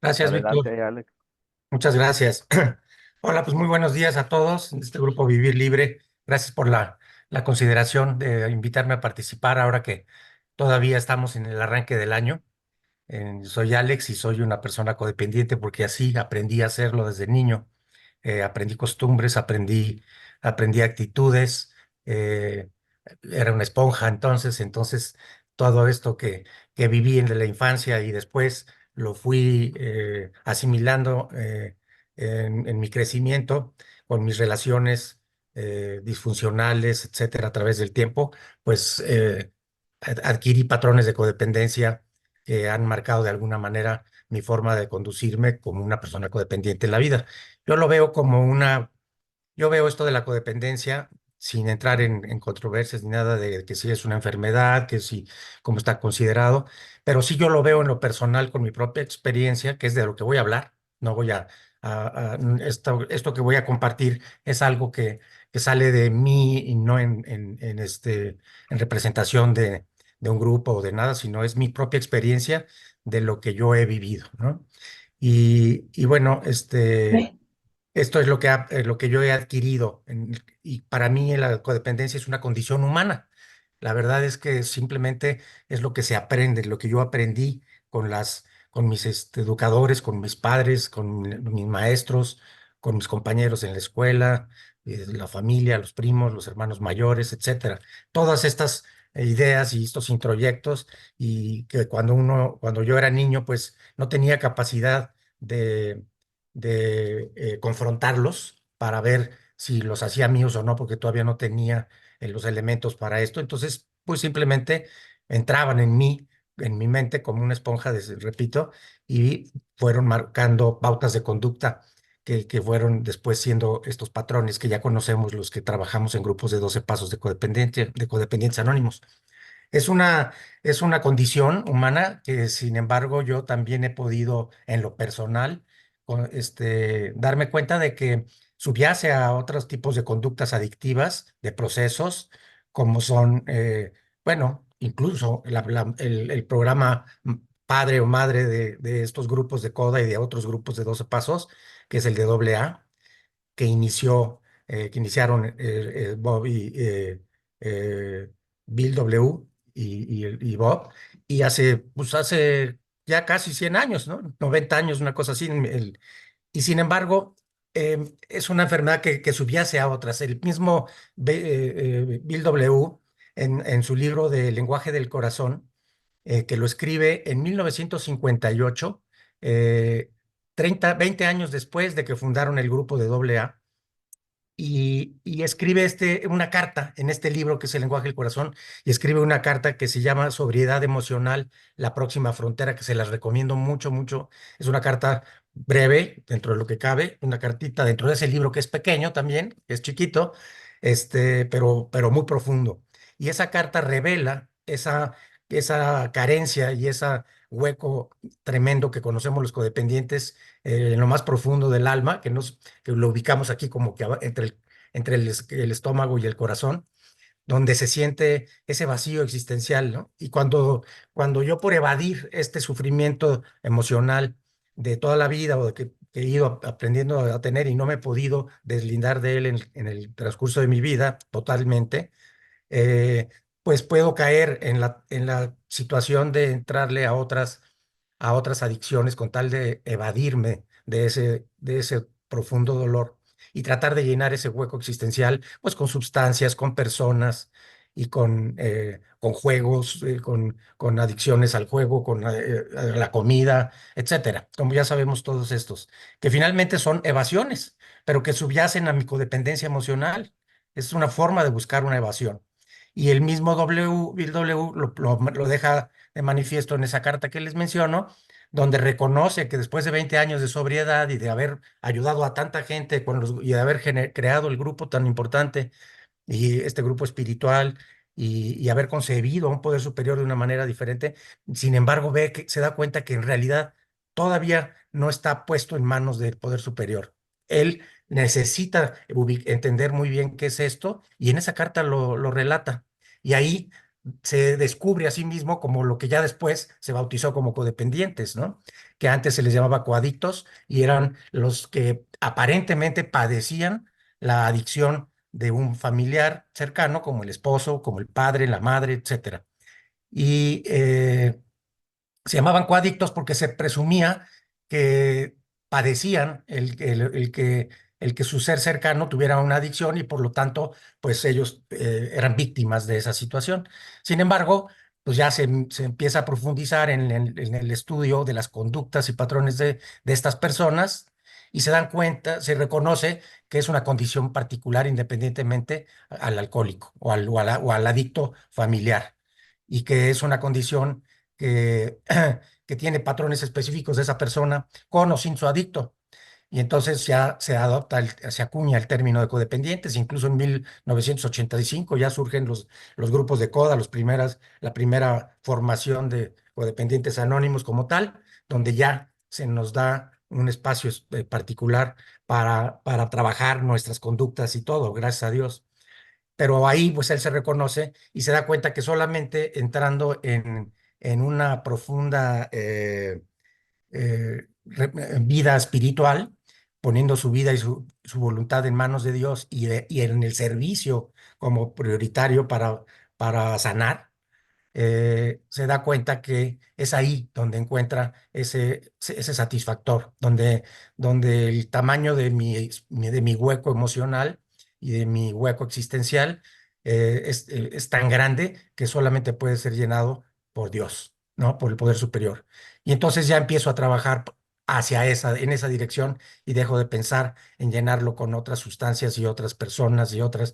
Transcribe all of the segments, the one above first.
Gracias, Víctor. Adelante, Alex. Muchas gracias. Hola, pues muy buenos días a todos en este grupo Vivir Libre. Gracias por la consideración de invitarme a participar ahora que todavía estamos en el arranque del año. Soy Alex y soy una persona codependiente porque así aprendí a hacerlo desde niño. Aprendí costumbres, aprendí actitudes. eh, Era una esponja entonces todo esto que viví en la infancia y después lo fui asimilando en mi crecimiento con mis relaciones disfuncionales, etcétera, a través del tiempo, pues adquirí patrones de codependencia que han marcado de alguna manera mi forma de conducirme como una persona codependiente en la vida. Yo lo veo como yo veo esto de la codependencia sin entrar en controversias ni nada de que si es una enfermedad, que si cómo está considerado, pero sí yo lo veo en lo personal con mi propia experiencia, que es de lo que voy a hablar. No voy esto que voy a compartir es algo que sale de mí y no en representación de un grupo o de nada, sino es mi propia experiencia de lo que yo he vivido, ¿no? Y bueno, esto es lo que yo he adquirido y para mí la codependencia es una condición humana. La verdad es que simplemente es lo que se aprende, lo que yo aprendí con mis educadores, con mis padres, con mis maestros, con mis compañeros en la escuela, la familia, los primos, los hermanos mayores, etcétera. Todas estas ideas y estos introyectos y que cuando yo era niño, pues no tenía capacidad de confrontarlos para ver si los hacía míos o no, porque todavía no tenía los elementos para esto. Entonces, pues simplemente entraban en mi mente como una esponja, repito, y fueron marcando pautas de conducta que fueron después siendo estos patrones que ya conocemos los que trabajamos en grupos de 12 pasos de codependientes anónimos. Es una, es una condición humana que, sin embargo, yo también he podido, en lo personal, darme cuenta de que subyace a otros tipos de conductas adictivas, de procesos, como son, bueno, incluso el programa padre o madre de estos grupos de CODA y de otros grupos de 12 pasos, que es el de AA que iniciaron Bob eh, Bill W. y Bob, y hace ya casi 100 años, ¿no? 90 años, una cosa así. Y sin embargo, es una enfermedad que subyace a otras. El mismo Bill W. En su libro de Lenguaje del Corazón, que lo escribe en 1958, eh, 20 años después de que fundaron el grupo de AA, y escribe una carta en este libro que es El lenguaje del corazón, y escribe una carta que se llama Sobriedad emocional, la próxima frontera, que se las recomiendo mucho, mucho. Es una carta breve, dentro de lo que cabe, una cartita dentro de ese libro que es pequeño también, que es chiquito, pero muy profundo. Y esa carta revela esa carencia y ese hueco tremendo que conocemos los codependientes en lo más profundo del alma, que lo ubicamos aquí como que entre el estómago y el corazón, donde se siente ese vacío existencial, ¿no? Y cuando yo por evadir este sufrimiento emocional de toda la vida o que he ido aprendiendo a tener y no me he podido deslindar de él en el transcurso de mi vida totalmente, eh, pues puedo caer en la situación de entrarle a otras adicciones con tal de evadirme de ese profundo dolor y tratar de llenar ese hueco existencial, pues con sustancias, con personas y con juegos, con adicciones al juego, con a la comida, etcétera. Como ya sabemos todos estos, que finalmente son evasiones, pero que subyacen a mi codependencia emocional. Es una forma de buscar una evasión. Y el mismo Bill W. lo deja de manifiesto en esa carta que les menciono, donde reconoce que después de 20 años de sobriedad y de haber ayudado a tanta gente y de haber creado el grupo tan importante y este grupo espiritual y haber concebido a un poder superior de una manera diferente, sin embargo se da cuenta que en realidad todavía no está puesto en manos del poder superior. Él necesita entender muy bien qué es esto y en esa carta lo relata. Y ahí se descubre a sí mismo como lo que ya después se bautizó como codependientes, ¿no? Que antes se les llamaba coadictos y eran los que aparentemente padecían la adicción de un familiar cercano, como el esposo, como el padre, la madre, etcétera. Y se llamaban coadictos porque se presumía que padecían el que su ser cercano tuviera una adicción y por lo tanto, pues ellos eran víctimas de esa situación. Sin embargo, pues ya se empieza a profundizar en el estudio de las conductas y patrones de estas personas y se dan cuenta, se reconoce que es una condición particular independientemente al alcohólico o al adicto familiar y que es una condición que, que tiene patrones específicos de esa persona con o sin su adicto. Y entonces ya se adopta, se acuña el término de codependientes. Incluso en 1985 ya surgen los grupos de CODA, la primera formación de codependientes anónimos como tal, donde ya se nos da un espacio particular para trabajar nuestras conductas y todo, gracias a Dios. Pero ahí pues él se reconoce y se da cuenta que solamente entrando en una profunda vida espiritual, poniendo su vida y su voluntad en manos de Dios y en el servicio como prioritario para sanar, se da cuenta que es ahí donde encuentra ese satisfactor, donde el tamaño de mi hueco emocional y de mi hueco existencial es tan grande que solamente puede ser llenado por Dios, ¿no? Por el poder superior. Y entonces ya empiezo a trabajar en esa dirección y dejo de pensar en llenarlo con otras sustancias y otras personas y otras,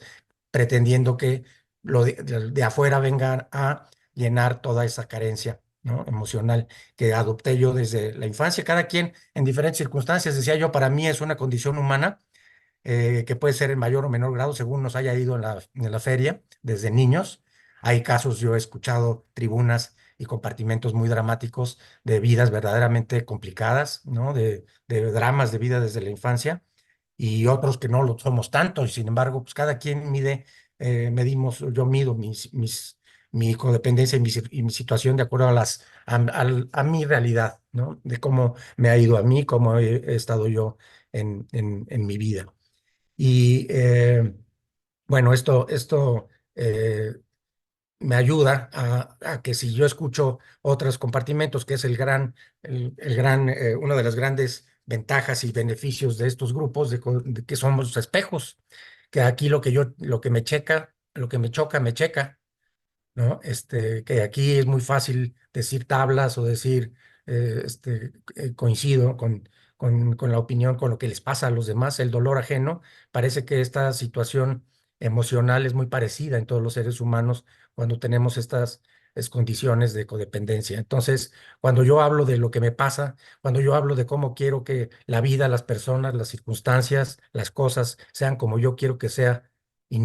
pretendiendo que de afuera venga a llenar toda esa carencia, ¿no? Emocional que adopté yo desde la infancia. Cada quien en diferentes circunstancias, decía yo, para mí es una condición humana que puede ser en mayor o menor grado según nos haya ido en la feria desde niños. Hay casos, yo he escuchado tribunas y compartimentos muy dramáticos de vidas verdaderamente complicadas, ¿no? De dramas de vida desde la infancia y otros que no lo somos tanto, y sin embargo, pues cada quien yo mido mi codependencia y mi situación de acuerdo a mi realidad, ¿no? De cómo me ha ido a mí, cómo he estado yo en mi vida. Y bueno, esto me ayuda a que si yo escucho otros compartimentos, que es una de las grandes ventajas y beneficios de estos grupos, de que somos espejos, que aquí lo que me checa, lo que me choca, me checa, ¿no? Que aquí es muy fácil decir tablas o decir, coincido con la opinión, con lo que les pasa a los demás, el dolor ajeno. Parece que esta situación emocional es muy parecida en todos los seres humanos cuando tenemos estas condiciones de codependencia. Entonces, cuando yo hablo de lo que me pasa, cuando yo hablo de cómo quiero que la vida, las personas, las circunstancias, las cosas sean como yo quiero que sea y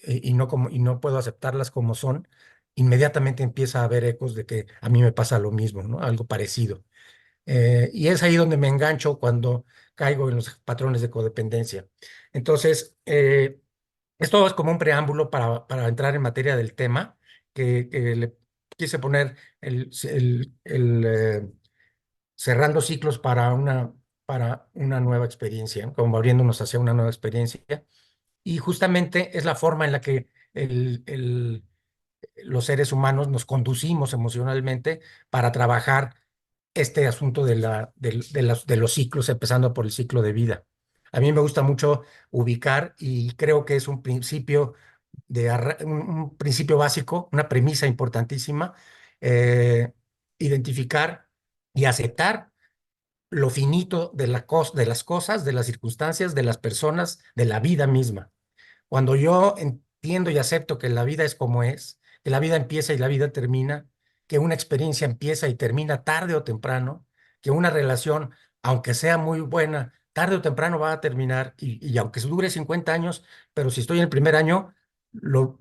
y no puedo aceptarlas como son, inmediatamente empieza a haber ecos de que a mí me pasa lo mismo, ¿no? Algo parecido. Y es ahí donde me engancho cuando caigo en los patrones de codependencia. Entonces, esto es como un preámbulo para entrar en materia del tema que le quise poner cerrando ciclos para una nueva experiencia, ¿no? Como abriéndonos hacia una nueva experiencia. Y justamente es la forma en la que los seres humanos nos conducimos emocionalmente para trabajar este asunto de los ciclos, empezando por el ciclo de vida. A mí me gusta mucho ubicar y creo que es un principio un principio básico, una premisa importantísima, eh, identificar y aceptar lo finito de las cosas, de las circunstancias, de las personas, de la vida misma. Cuando yo entiendo y acepto que la vida es como es, que la vida empieza y la vida termina, que una experiencia empieza y termina tarde o temprano, que una relación, aunque sea muy buena, tarde o temprano va a terminar y aunque dure 50 años, pero si estoy en el primer año,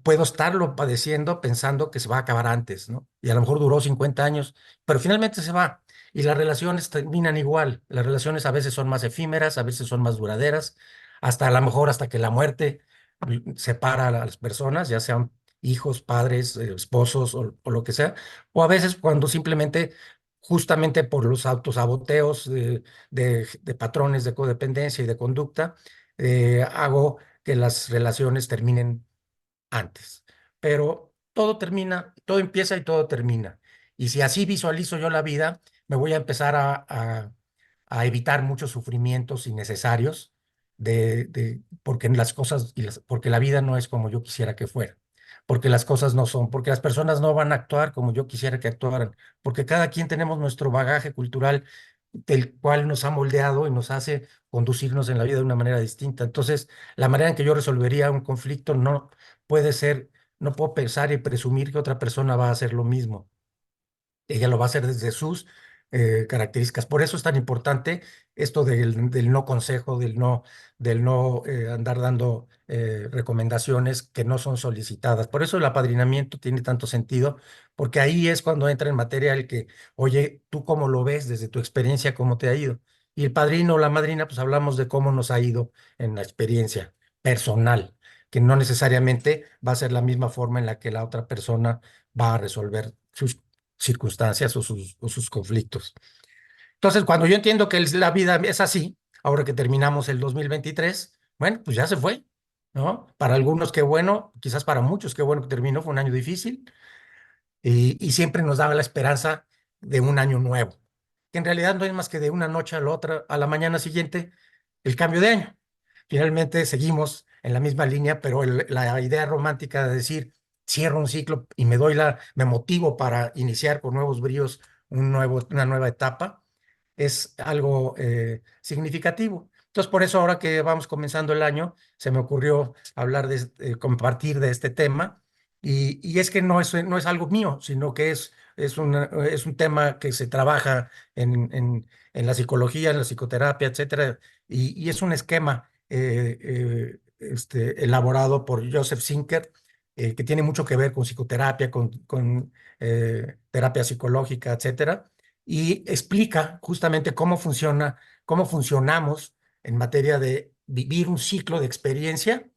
puedo estarlo padeciendo pensando que se va a acabar antes, ¿no? Y a lo mejor duró 50 años, pero finalmente se va. Y las relaciones terminan igual. Las relaciones a veces son más efímeras, a veces son más duraderas, hasta a lo mejor hasta que la muerte separa a las personas, ya sean hijos, padres, esposos o lo que sea, o a veces cuando simplemente, justamente por los autosaboteos de patrones de codependencia y de conducta, hago que las relaciones terminen antes. Pero todo termina, todo empieza y todo termina. Y si así visualizo yo la vida, me voy a empezar a evitar muchos sufrimientos innecesarios porque las cosas, porque la vida no es como yo quisiera que fuera, porque las cosas no son, porque las personas no van a actuar como yo quisiera que actuaran, porque cada quien tenemos nuestro bagaje cultural del cual nos ha moldeado y nos hace conducirnos en la vida de una manera distinta. Entonces, la manera en que yo resolvería un conflicto no puede ser, no puedo pensar y presumir que otra persona va a hacer lo mismo. Ella lo va a hacer desde sus características. Por eso es tan importante esto del no consejo, del no andar dando recomendaciones que no son solicitadas. Por eso el apadrinamiento tiene tanto sentido, porque ahí es cuando entra en materia el que, oye, ¿tú cómo lo ves desde tu experiencia, cómo te ha ido? Y el padrino o la madrina, pues hablamos de cómo nos ha ido en la experiencia personal, que no necesariamente va a ser la misma forma en la que la otra persona va a resolver sus circunstancias o sus conflictos. Entonces, cuando yo entiendo que la vida es así, ahora que terminamos el 2023, bueno, pues ya se fue, ¿no? Para algunos qué bueno, quizás para muchos qué bueno que terminó, fue un año difícil y siempre nos daba la esperanza de un año nuevo, que en realidad no es más que de una noche a la otra, a la mañana siguiente, el cambio de año. Finalmente seguimos en la misma línea, pero la idea romántica de decir, cierro un ciclo y me motivo para iniciar con nuevos bríos una nueva etapa, es algo significativo. Entonces, por eso ahora que vamos comenzando el año, se me ocurrió compartir de este tema. Y es que no es algo mío, sino que es un tema que se trabaja en la psicología, en la psicoterapia, etcétera, y es un esquema elaborado por Joseph Sinker, que tiene mucho que ver con psicoterapia, con terapia psicológica, etcétera, y explica justamente cómo funcionamos en materia de vivir un ciclo de experiencia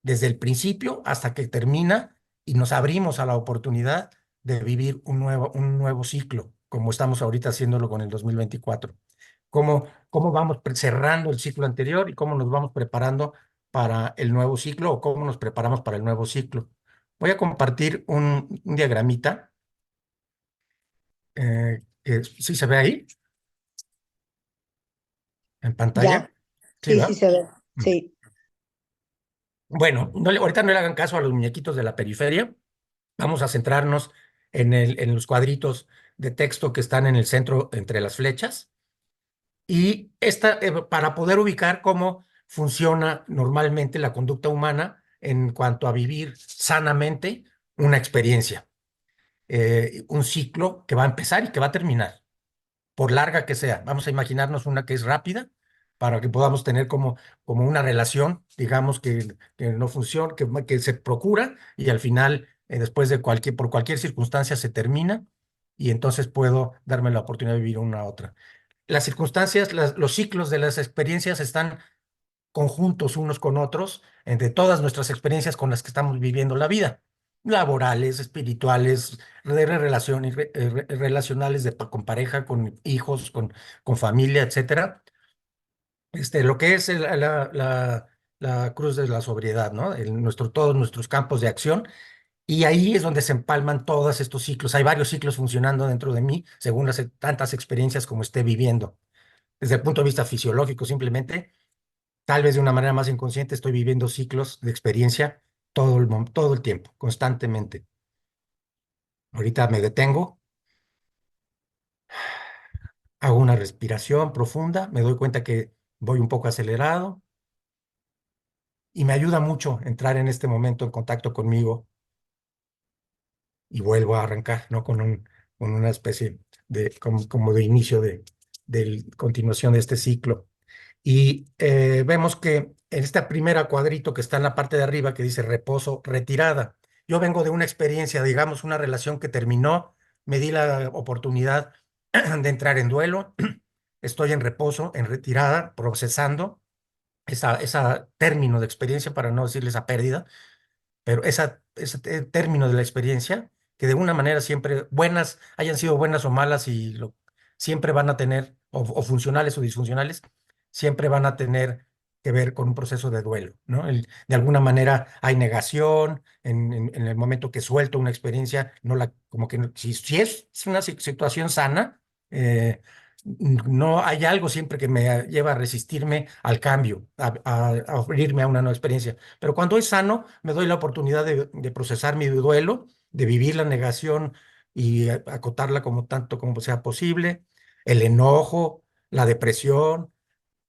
desde el principio hasta que termina y nos abrimos a la oportunidad de vivir un nuevo ciclo, como estamos ahorita haciéndolo con el 2024. Cómo vamos cerrando el ciclo anterior y cómo nos vamos preparando para el nuevo ciclo o cómo nos preparamos para el nuevo ciclo. Voy a compartir un diagramita que sí se ve ahí en pantalla. Ya, Sí, sí, sí ¿va? se ve. Mm. Sí, Bueno, ahorita no le hagan caso a los muñequitos de la periferia. Vamos a centrarnos en los cuadritos de texto que están en el centro entre las flechas. Y para poder ubicar cómo funciona normalmente la conducta humana en cuanto a vivir sanamente una experiencia, un ciclo que va a empezar y que va a terminar, por larga que sea. Vamos a imaginarnos una que es rápida para que podamos tener como una relación, digamos, que no funciona, que se procura y al final, después por cualquier circunstancia, se termina y entonces puedo darme la oportunidad de vivir una a otra. Las circunstancias, los ciclos de las experiencias están conjuntos unos con otros entre todas nuestras experiencias con las que estamos viviendo la vida, laborales, espirituales, relacionales con pareja, con hijos, con familia, etcétera. Lo que es la cruz de la sobriedad, ¿no? Todos nuestros campos de acción. Y ahí es donde se empalman todos estos ciclos. Hay varios ciclos funcionando dentro de mí según tantas experiencias como esté viviendo. Desde el punto de vista fisiológico, simplemente, tal vez de una manera más inconsciente, estoy viviendo ciclos de experiencia todo el tiempo, constantemente. Ahorita me detengo, hago una respiración profunda, me doy cuenta que voy un poco acelerado y me ayuda mucho entrar en este momento en contacto conmigo y vuelvo a arrancar, ¿no? Con una especie como de inicio de continuación de este ciclo. Y vemos que en este primer cuadrito que está en la parte de arriba que dice reposo, retirada. Yo vengo de una experiencia, digamos, una relación que terminó, me di la oportunidad de entrar en duelo, estoy en reposo, en retirada, procesando esa término de experiencia, para no decirle esa pérdida, pero ese término de la experiencia, que de una manera siempre buenas, hayan sido buenas o malas siempre van a tener, o funcionales o disfuncionales, siempre van a tener que ver con un proceso de duelo, ¿no? De alguna manera hay negación en el momento que suelto una experiencia, no la, como que si es una situación sana, no hay algo siempre que me lleva a resistirme al cambio, a abrirme a una nueva experiencia. Pero cuando es sano, me doy la oportunidad de procesar mi duelo, de vivir la negación y acotarla como tanto como sea posible, el enojo, la depresión,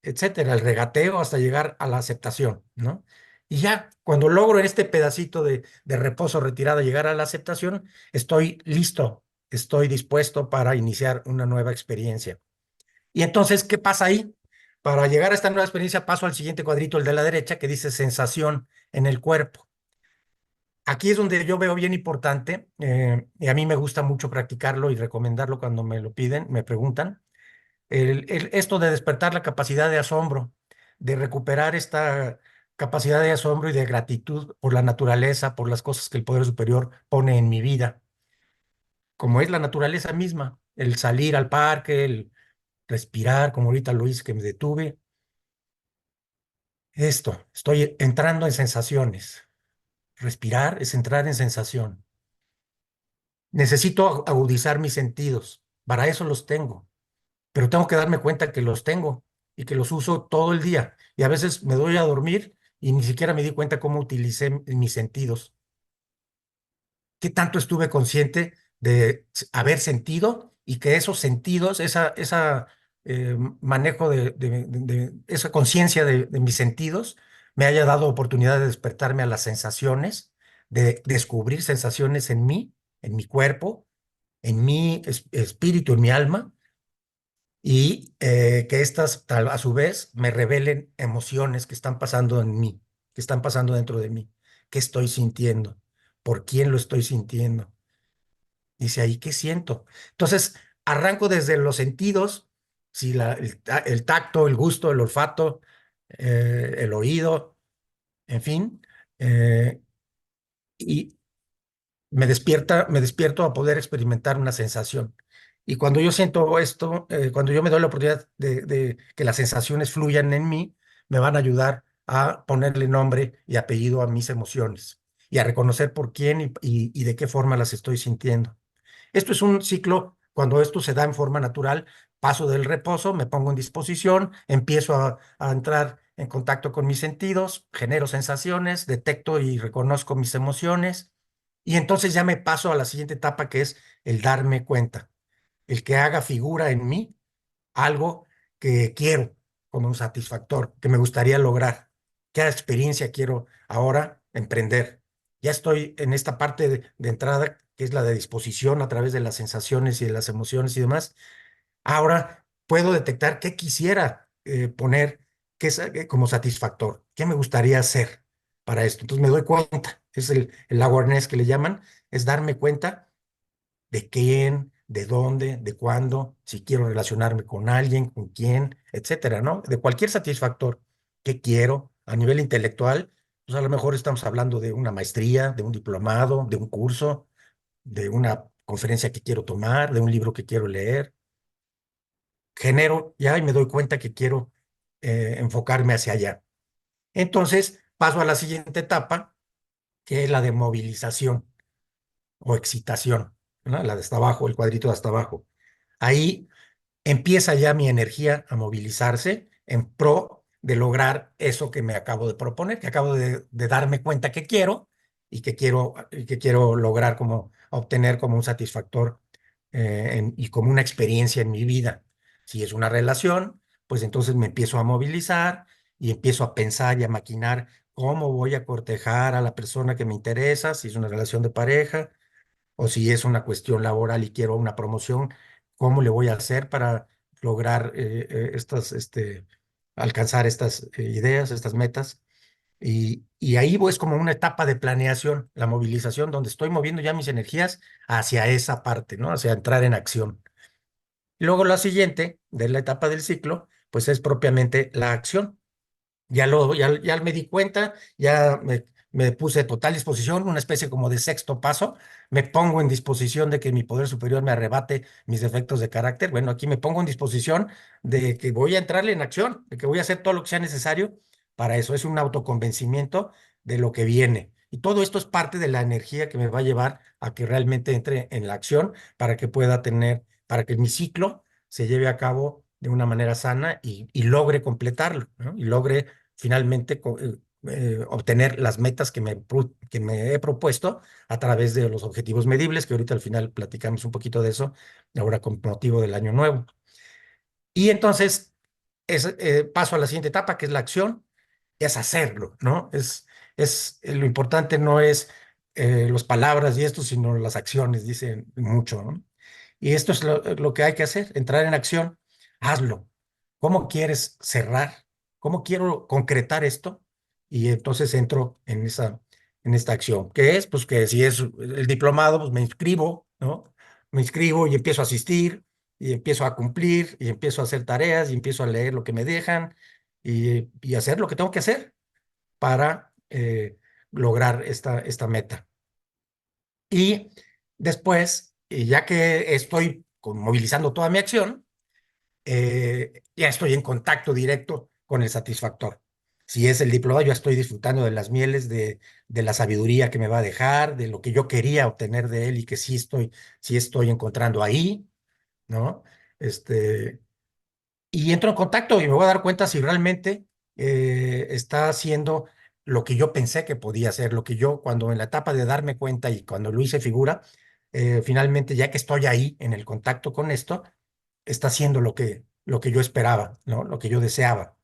etcétera, el regateo hasta llegar a la aceptación, ¿no? Y ya cuando logro en este pedacito de reposo retirada llegar a la aceptación, estoy listo, estoy dispuesto para iniciar una nueva experiencia. Y entonces, ¿qué pasa ahí? Para llegar a esta nueva experiencia paso al siguiente cuadrito, el de la derecha, que dice sensación en el cuerpo. Aquí es donde yo veo bien importante, y a mí me gusta mucho practicarlo y recomendarlo cuando me lo piden, me preguntan, esto de despertar la capacidad de asombro, de recuperar esta capacidad de asombro y de gratitud por la naturaleza, por las cosas que el Poder Superior pone en mi vida, como es la naturaleza misma, el salir al parque, el respirar, como ahorita lo hice que me detuve. Estoy entrando en sensaciones. Respirar es entrar en sensación. Necesito agudizar mis sentidos. Para eso los tengo. Pero tengo que darme cuenta que los tengo y que los uso todo el día. Y a veces me doy a dormir y ni siquiera me di cuenta cómo utilicé mis sentidos. Qué tanto estuve consciente de haber sentido y que esos sentidos, esa manejo esa conciencia de mis sentidos, me haya dado oportunidad de despertarme a las sensaciones, de descubrir sensaciones en mi cuerpo, en mi espíritu, en mi alma, y que estas a su vez me revelen emociones que están pasando en mí, que están pasando dentro de mí. ¿Qué estoy sintiendo? ¿Por quién lo estoy sintiendo? Dice ahí, ¿qué siento? Entonces, arranco desde los sentidos, si el tacto, el gusto, el olfato, el oído, en fin, eh, y me despierto a poder experimentar una sensación. Y cuando yo siento esto, cuando yo me doy la oportunidad de que las sensaciones fluyan en mí, me van a ayudar a ponerle nombre y apellido a mis emociones y a reconocer por quién y de qué forma las estoy sintiendo. Esto es un ciclo, cuando esto se da en forma natural, paso del reposo, me pongo en disposición, empiezo a entrar en contacto con mis sentidos, genero sensaciones, detecto y reconozco mis emociones, y entonces ya me paso a la siguiente etapa que es el darme cuenta, el que haga figura en mí algo que quiero como un satisfactor, que me gustaría lograr. ¿Qué experiencia quiero ahora emprender? Ya estoy en esta parte de entrada, que es la de disposición a través de las sensaciones y de las emociones y demás. Ahora puedo detectar qué quisiera poner como satisfactor, qué me gustaría hacer para esto. Entonces me doy cuenta, es el awareness que le llaman, es darme cuenta de quién, de dónde, de cuándo, si quiero relacionarme con alguien, con quién, etcétera, ¿no? De cualquier satisfactor que quiero a nivel intelectual, pues a lo mejor estamos hablando de una maestría, de un diplomado, de un curso, de una conferencia que quiero tomar, de un libro que quiero leer. Genero ya y me doy cuenta que quiero enfocarme hacia allá. Entonces paso a la siguiente etapa, que es la de movilización o excitación, ¿no? La de hasta abajo, el cuadrito de hasta abajo. Ahí empieza ya mi energía a movilizarse en pro de lograr eso que me acabo de proponer, que acabo de darme cuenta que quiero y que quiero lograr como obtener como un satisfactor y como una experiencia en mi vida. Si es una relación, pues entonces me empiezo a movilizar y empiezo a pensar y a maquinar cómo voy a cortejar a la persona que me interesa, si es una relación de pareja o si es una cuestión laboral y quiero una promoción, ¿cómo le voy a hacer para lograr alcanzar estas ideas, estas metas? Y ahí es como una etapa de planeación, la movilización, donde estoy moviendo ya mis energías hacia esa parte, ¿no? Hacia entrar en acción. Luego la siguiente de la etapa del ciclo, pues es propiamente la acción. Ya me di cuenta, me puse a total disposición, una especie como de sexto paso, me pongo en disposición de que mi poder superior me arrebate mis defectos de carácter. Bueno, aquí me pongo en disposición de que voy a entrarle en acción, de que voy a hacer todo lo que sea necesario para eso. Es un autoconvencimiento de lo que viene. Y todo esto es parte de la energía que me va a llevar a que realmente entre en la acción para que pueda tener, para que mi ciclo se lleve a cabo de una manera sana y logre completarlo, ¿no? Y logre finalmente obtener las metas que me he propuesto a través de los objetivos medibles, que ahorita al final platicamos un poquito de eso, ahora con motivo del año nuevo. Y entonces paso a la siguiente etapa, que es la acción, es hacerlo, ¿no? Lo importante no es las palabras y esto, sino las acciones, dicen mucho, ¿no? Y esto es lo que hay que hacer, entrar en acción, hazlo. ¿Cómo quieres cerrar? ¿Cómo quiero concretar esto? Y entonces entro en esta acción. ¿Qué es? Pues que si es el diplomado, pues me inscribo, ¿no? Me inscribo y empiezo a asistir y empiezo a cumplir y empiezo a hacer tareas y empiezo a leer lo que me dejan y hacer lo que tengo que hacer para lograr esta meta. Y después, ya que estoy movilizando toda mi acción, ya estoy en contacto directo con el satisfactor. Si es el diploma, yo estoy disfrutando de las mieles, de la sabiduría que me va a dejar, de lo que yo quería obtener de él y que sí estoy encontrando ahí, ¿no? Este, y entro en contacto y me voy a dar cuenta si realmente está haciendo lo que yo pensé que podía hacer, lo que yo cuando en la etapa de darme cuenta y cuando lo hice figura, finalmente ya que estoy ahí en el contacto con esto, está haciendo lo que yo esperaba, ¿no? Lo que yo deseaba.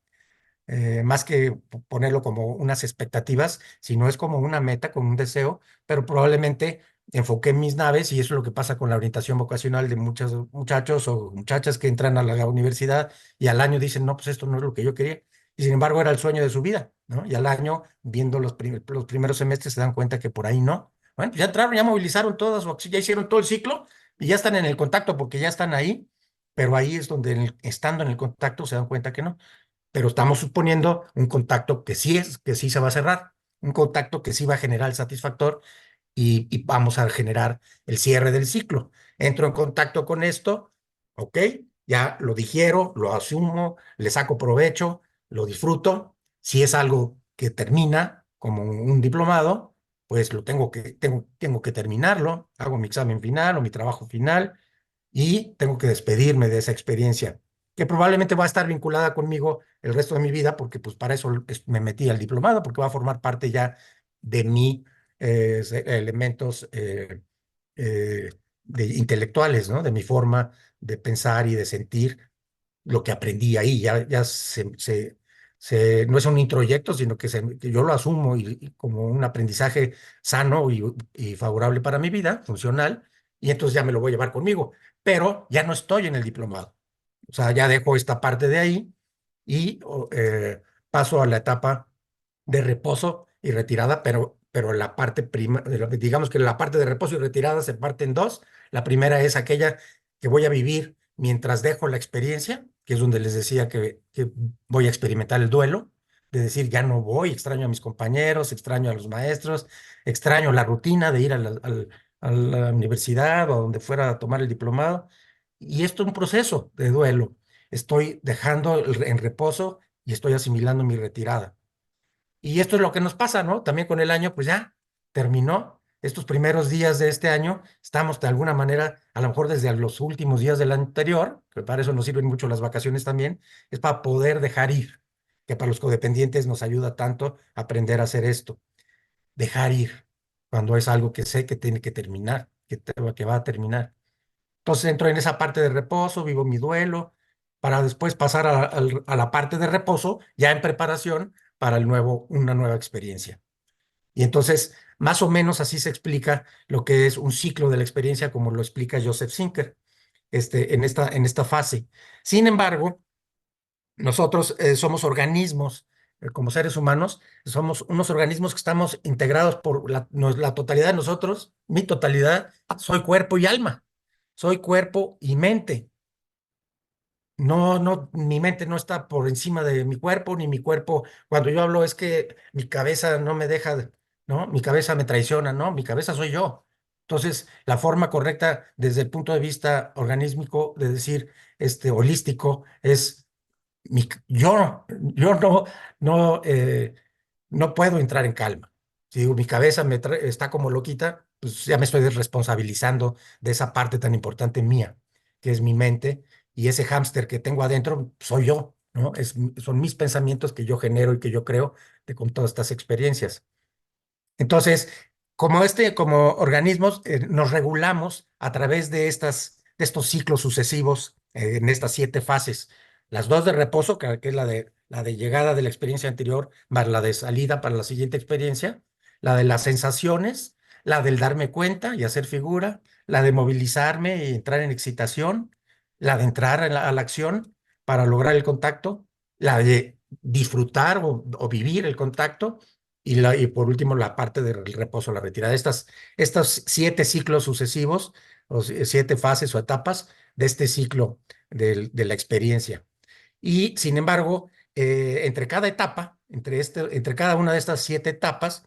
Más que ponerlo como unas expectativas, sino es como una meta, como un deseo, pero probablemente enfoqué mis naves y eso es lo que pasa con la orientación vocacional de muchos muchachos o muchachas que entran a la universidad y al año dicen, no, pues esto no es lo que yo quería. Y sin embargo era el sueño de su vida, ¿no? Y al año, viendo los primeros semestres, se dan cuenta que por ahí no. Bueno, pues ya entraron, ya movilizaron todas su acción, ya hicieron todo el ciclo y ya están en el contacto porque ya están ahí, pero ahí es donde estando en el contacto se dan cuenta que no, pero estamos suponiendo un contacto que sí se va a cerrar, un contacto que sí va a generar el satisfactor y vamos a generar el cierre del ciclo. Entro en contacto con esto, ¿ok? Ya lo digiero, lo asumo, le saco provecho, lo disfruto. Si es algo que termina como un diplomado, pues tengo que terminarlo, hago mi examen final o mi trabajo final y tengo que despedirme de esa experiencia, que probablemente va a estar vinculada conmigo el resto de mi vida, porque pues para eso me metí al diplomado, porque va a formar parte ya de mi elementos eh, intelectuales, ¿no? De mi forma de pensar y de sentir lo que aprendí ahí. Ya no es un introyecto, sino que yo lo asumo y como un aprendizaje sano y favorable para mi vida, funcional, y entonces ya me lo voy a llevar conmigo. Pero ya no estoy en el diplomado. O sea, ya dejo esta parte de ahí y paso a la etapa de reposo y retirada, pero la parte digamos que la parte de reposo y retirada se parte en dos. La primera es aquella que voy a vivir mientras dejo la experiencia, que es donde les decía que voy a experimentar el duelo, de decir, ya no voy, extraño a mis compañeros, extraño a los maestros, extraño la rutina de ir a la universidad o a donde fuera a tomar el diplomado. Y esto es un proceso de duelo. Estoy dejando en reposo y estoy asimilando mi retirada. Y esto es lo que nos pasa, ¿no? También con el año, pues ya terminó. Estos primeros días de este año, estamos de alguna manera, a lo mejor desde los últimos días del anterior, que para eso nos sirven mucho las vacaciones también, es para poder dejar ir, que para los codependientes nos ayuda tanto aprender a hacer esto, dejar ir, cuando es algo que sé que tiene que terminar, que va a terminar. Entonces entro en esa parte de reposo, vivo mi duelo, para después pasar a la parte de reposo, ya en preparación para una nueva experiencia. Y entonces, más o menos así se explica lo que es un ciclo de la experiencia, como lo explica Joseph Zinker, en esta fase. Sin embargo, nosotros somos organismos, como seres humanos, somos unos organismos que estamos integrados por la totalidad de nosotros, mi totalidad, soy cuerpo y alma, soy cuerpo y mente. No, no, mi mente no está por encima de mi cuerpo, ni mi cuerpo. Cuando yo hablo es que mi cabeza no me deja. ¿no? Mi cabeza me traiciona, ¿no? Mi cabeza soy yo. Entonces, la forma correcta desde el punto de vista organísmico, de decir, holístico, es yo no puedo entrar en calma. Si digo, mi cabeza está como loquita, pues ya me estoy desresponsabilizando de esa parte tan importante mía, que es mi mente, y ese hámster que tengo adentro soy yo, ¿no? Son mis pensamientos que yo genero y que yo creo con todas estas experiencias. Entonces, como organismos, nos regulamos a través de estos ciclos sucesivos en estas 7 fases. Las dos de reposo, que es la de llegada de la experiencia anterior, más la de salida para la siguiente experiencia, la de las sensaciones, la del darme cuenta y hacer figura, la de movilizarme y entrar en excitación, la de entrar a la acción para lograr el contacto, la de disfrutar o vivir el contacto y por último, la parte del reposo, la retirada. Estos 7 ciclos sucesivos, 7 fases o etapas de este ciclo de la experiencia. Y sin embargo, entre cada etapa, entre cada una de estas 7 etapas,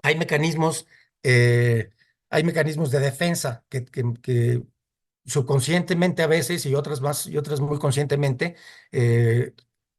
hay mecanismos, eh, hay mecanismos de defensa que subconscientemente a veces y otras muy conscientemente eh,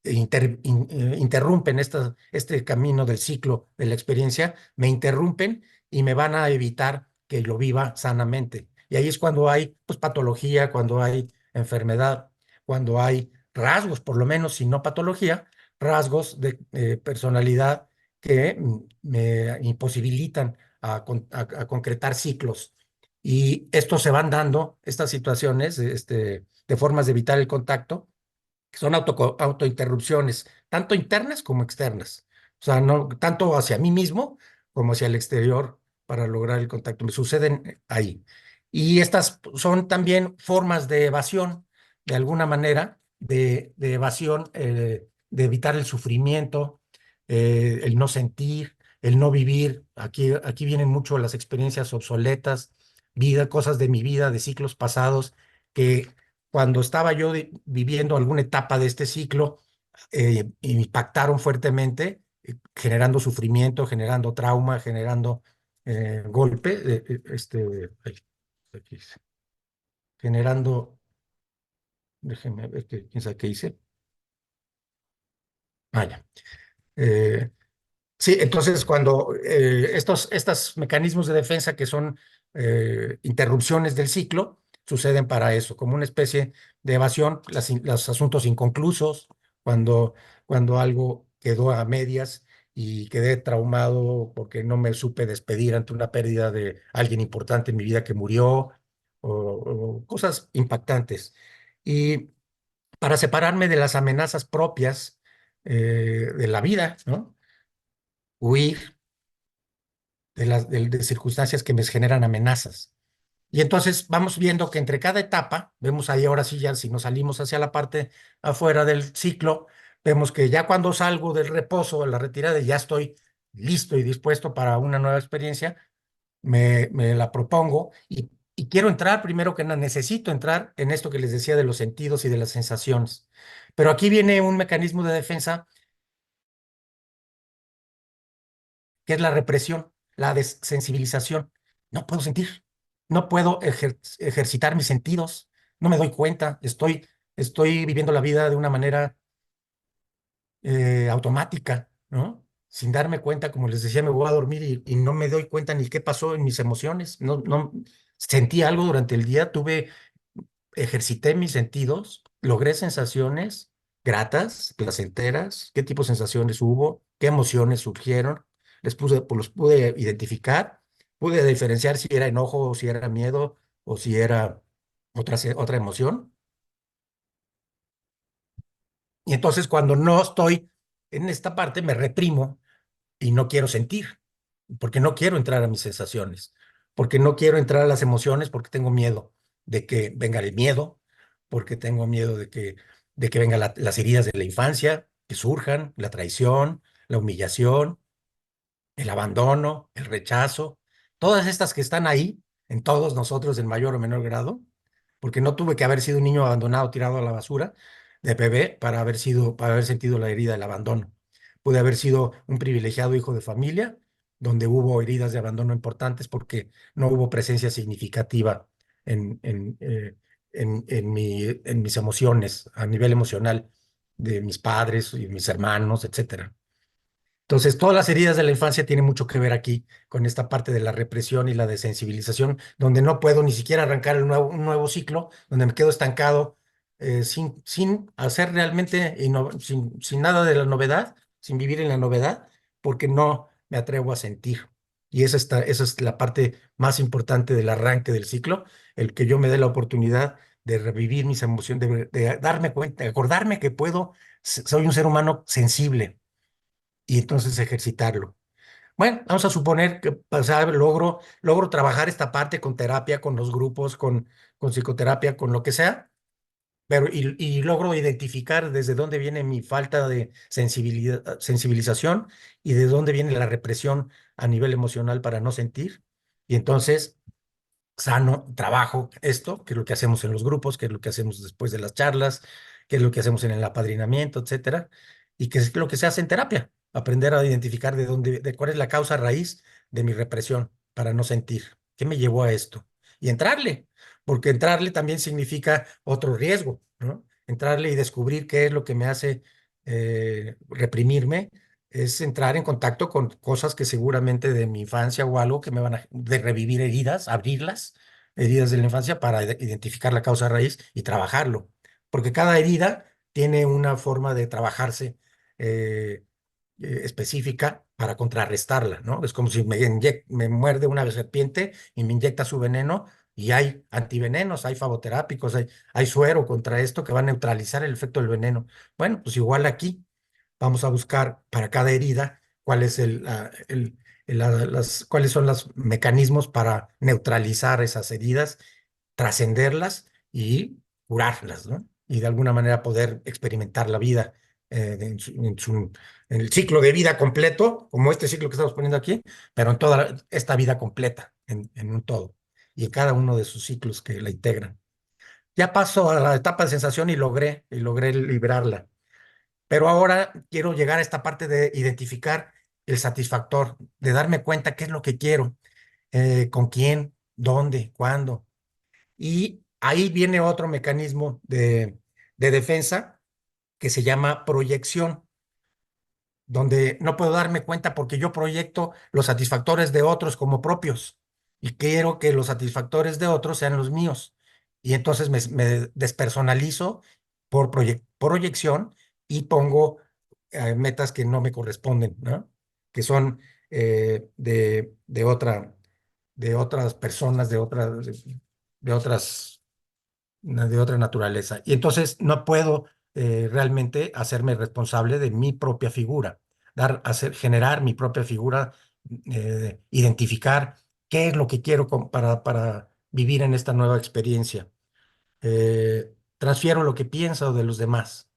interrumpen este camino del ciclo de la experiencia, me interrumpen y me van a evitar que lo viva sanamente. Y ahí es cuando hay pues, patología, cuando hay enfermedad, cuando hay rasgos, por lo menos, si no patología, rasgos de personalidad que me imposibilitan a concretar ciclos. Y estos se van dando, estas situaciones, de formas de evitar el contacto, que son autointerrupciones, tanto internas como externas. O sea, no tanto hacia mí mismo como hacia el exterior para lograr el contacto. Me suceden ahí. Y estas son también formas de evasión, de alguna manera, de evasión, de evitar el sufrimiento, el no sentir, el no vivir. Aquí vienen mucho las experiencias obsoletas, cosas de mi vida, de ciclos pasados, que cuando estaba yo viviendo alguna etapa de este ciclo, impactaron fuertemente, generando sufrimiento, generando trauma, generando golpe, ay, aquí dice, generando, déjenme ver quién sabe qué hice. Vaya. Sí, entonces cuando estos mecanismos de defensa que son interrupciones del ciclo suceden para eso, como una especie de evasión, los asuntos inconclusos, cuando, cuando algo quedó a medias y quedé traumado porque no me supe despedir ante una pérdida de alguien importante en mi vida que murió, o cosas impactantes. Y para separarme de las amenazas propias de la vida, ¿no? Huir de circunstancias que me generan amenazas. Y entonces vamos viendo que entre cada etapa, vemos ahí ahora sí ya, si nos salimos hacia la parte afuera del ciclo, vemos que ya cuando salgo del reposo, de la retirada, ya estoy listo y dispuesto para una nueva experiencia, me la propongo y quiero entrar, primero que nada, necesito entrar en esto que les decía de los sentidos y de las sensaciones. Pero aquí viene un mecanismo de defensa que es la represión, la desensibilización. No puedo sentir, no puedo ejercitar mis sentidos, no me doy cuenta, estoy viviendo la vida de una manera automática, ¿no? Sin darme cuenta, como les decía, me voy a dormir y no me doy cuenta ni qué pasó en mis emociones. No sentí algo durante el día, ejercité mis sentidos, logré sensaciones gratas, placenteras, qué tipo de sensaciones hubo, qué emociones surgieron, los pude identificar, pude diferenciar si era enojo o si era miedo o si era otra emoción. Y entonces cuando no estoy en esta parte, me reprimo y no quiero sentir, porque no quiero entrar a mis sensaciones, porque no quiero entrar a las emociones, porque tengo miedo de que venga el miedo, porque tengo miedo de que vengan las heridas de la infancia, que surjan, la traición, la humillación, el abandono, el rechazo, todas estas que están ahí en todos nosotros en mayor o menor grado, porque no tuve que haber sido un niño abandonado tirado a la basura de bebé para haber sentido la herida del abandono. Pude haber sido un privilegiado hijo de familia donde hubo heridas de abandono importantes porque no hubo presencia significativa en, en, eh, en mis emociones, a nivel emocional, de mis padres y mis hermanos, etcétera. Entonces, todas las heridas de la infancia tienen mucho que ver aquí con esta parte de la represión y la desensibilización, donde no puedo ni siquiera arrancar un nuevo ciclo, donde me quedo estancado sin hacer realmente, sin nada de la novedad, sin vivir en la novedad, porque no me atrevo a sentir. Y esa es la parte más importante del arranque del ciclo, el que yo me dé la oportunidad de revivir mis emociones, de darme cuenta, de acordarme que puedo, soy un ser humano sensible y entonces ejercitarlo. Bueno, vamos a suponer que o sea, logro trabajar esta parte con terapia, con los grupos, con psicoterapia, con lo que sea, pero y logro identificar desde dónde viene mi falta de sensibilización y de dónde viene la represión a nivel emocional para no sentir. Y entonces sano, trabajo esto, que es lo que hacemos en los grupos, que es lo que hacemos después de las charlas, que es lo que hacemos en el apadrinamiento, etcétera, y que es lo que se hace en terapia, aprender a identificar de cuál es la causa raíz de mi represión para no sentir, qué me llevó a esto, y entrarle, porque entrarle también significa otro riesgo, ¿no? Entrarle y descubrir qué es lo que me hace reprimirme es entrar en contacto con cosas que seguramente de mi infancia o algo que me van a de revivir heridas, abrirlas, heridas de la infancia para identificar la causa raíz y trabajarlo. Porque cada herida tiene una forma de trabajarse eh, específica para contrarrestarla, ¿no? Es como si me muerde una serpiente y me inyecta su veneno y hay antivenenos, hay favoterápicos, hay suero contra esto que va a neutralizar el efecto del veneno. Bueno, pues igual aquí vamos a buscar para cada herida cuál es cuáles son los mecanismos para neutralizar esas heridas, trascenderlas y curarlas, ¿no? Y de alguna manera poder experimentar la vida en el ciclo de vida completo, como este ciclo que estamos poniendo aquí, pero en toda esta vida completa, en un todo, y en cada uno de sus ciclos que la integran. Ya paso a la etapa de sensación y logré librarla. Pero ahora quiero llegar a esta parte de identificar el satisfactor, de darme cuenta qué es lo que quiero, con quién, dónde, cuándo. Y ahí viene otro mecanismo de defensa que se llama proyección, donde no puedo darme cuenta porque yo proyecto los satisfactores de otros como propios y quiero que los satisfactores de otros sean los míos. Y entonces me despersonalizo por proyección y pongo metas que no me corresponden, ¿no? Que son de otras personas, de otras de otra naturaleza. Y entonces no puedo realmente hacerme responsable de mi propia figura, generar mi propia figura, identificar qué es lo que quiero para vivir en esta nueva experiencia. Transfiero lo que pienso de los demás.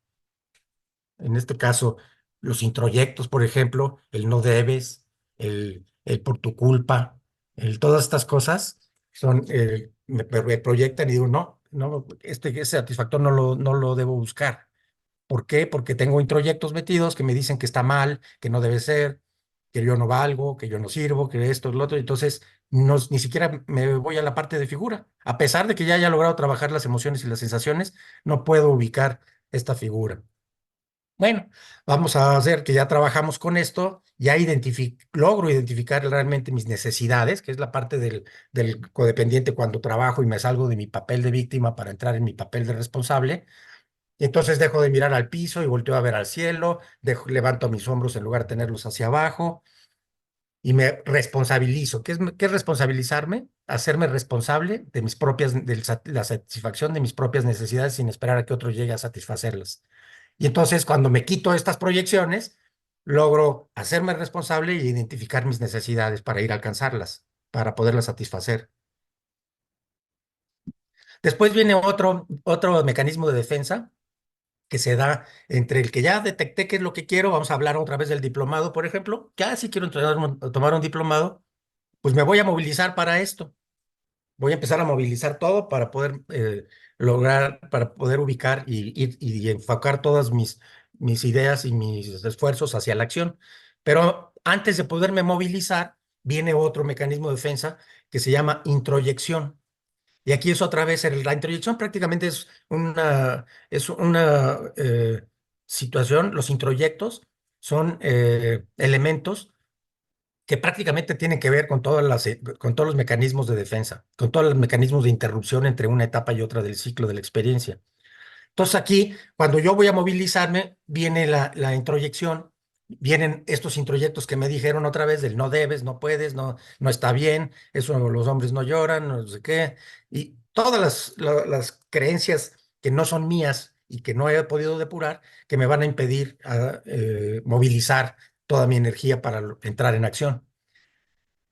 En este caso, los introyectos, por ejemplo, el no debes, el por tu culpa, todas estas cosas me proyectan y digo, no, no, ese satisfactor no lo debo buscar. ¿Por qué? Porque tengo introyectos metidos que me dicen que está mal, que no debe ser, que yo no valgo, que yo no sirvo, que esto, lo otro. Entonces, ni siquiera me voy a la parte de figura. A pesar de que ya haya logrado trabajar las emociones y las sensaciones, no puedo ubicar esta figura. Bueno, vamos a hacer que ya trabajamos con esto, ya logro identificar realmente mis necesidades, que es la parte del codependiente cuando trabajo y me salgo de mi papel de víctima para entrar en mi papel de responsable. Y entonces dejo de mirar al piso y volteo a ver al cielo, levanto mis hombros en lugar de tenerlos hacia abajo y me responsabilizo. ¿Qué es responsabilizarme? Hacerme responsable de mis propias, la satisfacción de mis propias necesidades sin esperar a que otro llegue a satisfacerlas. Y entonces, cuando me quito estas proyecciones, logro hacerme responsable e identificar mis necesidades para ir a alcanzarlas, para poderlas satisfacer. Después viene otro mecanismo de defensa que se da entre el que ya detecté qué es lo que quiero, vamos a hablar otra vez del diplomado, por ejemplo, ya si quiero tomar un diplomado, pues me voy a movilizar para esto. Voy a empezar a movilizar todo para poder para poder ubicar y enfocar todas mis ideas y mis esfuerzos hacia la acción. Pero antes de poderme movilizar, viene otro mecanismo de defensa que se llama introyección. Y aquí es otra vez, la introyección prácticamente es una situación, los introyectos son elementos que prácticamente tienen que ver con con todos los mecanismos de defensa, con todos los mecanismos de interrupción entre una etapa y otra del ciclo de la experiencia. Entonces aquí, cuando yo voy a movilizarme, viene la introyección, vienen estos introyectos que me dijeron otra vez del no debes, no puedes, no está bien, eso los hombres no lloran, no sé qué, y todas las creencias que no son mías y que no he podido depurar, que me van a impedir movilizar toda mi energía para entrar en acción.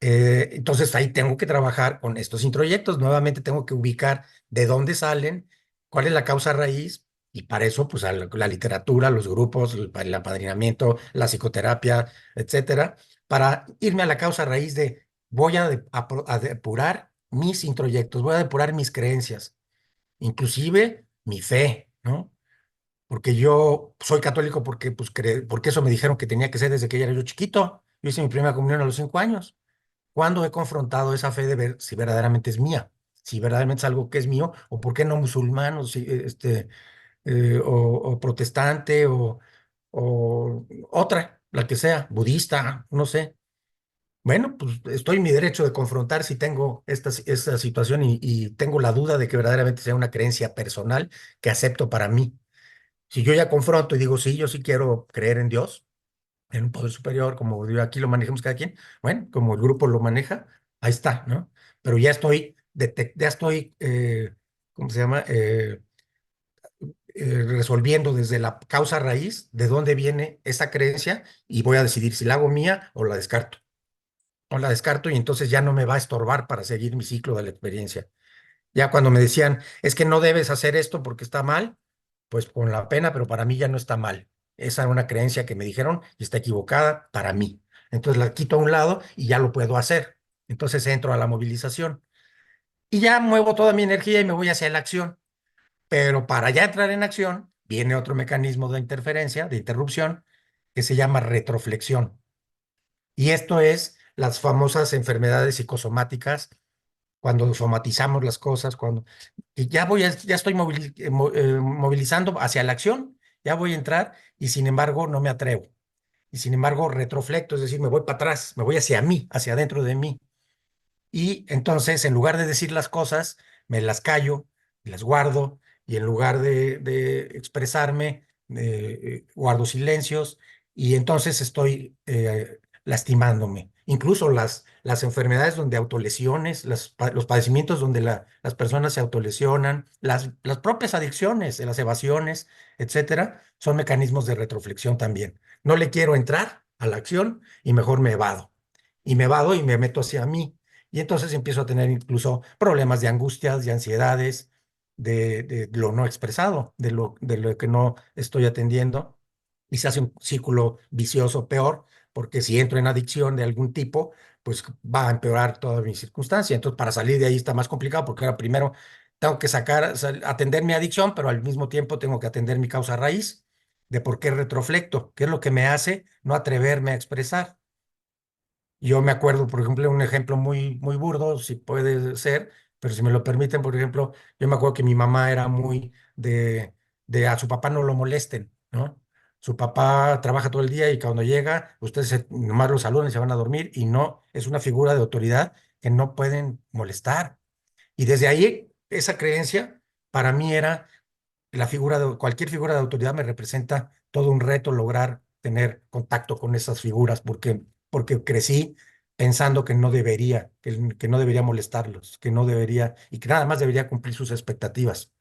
Entonces ahí tengo que trabajar con estos introyectos. Nuevamente tengo que ubicar de dónde salen, cuál es la causa raíz, y para eso, pues a la literatura, los grupos, el apadrinamiento, la psicoterapia, etcétera, para irme a la causa raíz de voy a depurar mis introyectos, voy a depurar mis creencias, inclusive mi fe, ¿no? Porque yo soy católico porque, pues, porque eso me dijeron que tenía que ser desde que ya era yo chiquito. Yo hice mi primera comunión a los 5 años. ¿Cuándo he confrontado esa fe de ver si verdaderamente es mía? Si verdaderamente es algo que es mío, o por qué no musulmán, o, o protestante, o otra, la que sea, budista, no sé. Bueno, pues estoy en mi derecho de confrontar si tengo esta situación y tengo la duda de que verdaderamente sea una creencia personal que acepto para mí. Si yo ya confronto y digo, sí, yo sí quiero creer en Dios, en un poder superior, como aquí lo manejamos cada quien, bueno, como el grupo lo maneja, ahí está, ¿no? Pero ya estoy, ¿cómo se llama? Resolviendo desde la causa raíz de dónde viene esa creencia y voy a decidir si la hago mía o la descarto. O la descarto y entonces ya no me va a estorbar para seguir mi ciclo de la experiencia. Ya cuando me decían, es que no debes hacer esto porque está mal, pues con la pena, pero para mí ya no está mal. Esa era una creencia que me dijeron y está equivocada para mí. Entonces la quito a un lado y ya lo puedo hacer. Entonces entro a la movilización y ya muevo toda mi energía y me voy hacia la acción. Pero para ya entrar en acción, viene otro mecanismo de interferencia, de interrupción, que se llama retroflexión. Y esto es las famosas enfermedades psicosomáticas cuando somatizamos las cosas, cuando y ya estoy movilizando hacia la acción, ya voy a entrar y sin embargo no me atrevo. Y sin embargo retroflecto, es decir, me voy para atrás, me voy hacia mí, hacia adentro de mí. Y entonces, en lugar de decir las cosas, me las callo, las guardo, y en lugar de expresarme, guardo silencios, y entonces estoy lastimándome. Incluso las enfermedades donde autolesiones, los padecimientos donde las personas se autolesionan, las propias adicciones, las evasiones, etcétera, son mecanismos de retroflexión también. No le quiero entrar a la acción y mejor me evado. Y me evado y me meto hacia mí y entonces empiezo a tener incluso problemas de angustias, de ansiedades, de lo no expresado, de lo que no estoy atendiendo. Y se hace un círculo vicioso peor, porque si entro en adicción de algún tipo, pues va a empeorar toda mi circunstancia. Entonces, para salir de ahí está más complicado, porque ahora primero tengo que atender mi adicción, pero al mismo tiempo tengo que atender mi causa raíz de por qué retroflecto, qué es lo que me hace no atreverme a expresar. Yo me acuerdo, por ejemplo, un ejemplo muy burdo, si puede ser, pero si me lo permiten, por ejemplo, yo me acuerdo que mi mamá era muy de a su papá no lo molesten, ¿no? Su papá trabaja todo el día y cuando llega, ustedes nomás lo saludan y se van a dormir y no, es una figura de autoridad que no pueden molestar. Y desde ahí, esa creencia para mí era cualquier figura de autoridad me representa todo un reto lograr tener contacto con esas figuras, porque crecí pensando que no debería, que no debería molestarlos, que no debería, y que nada más debería cumplir sus expectativas,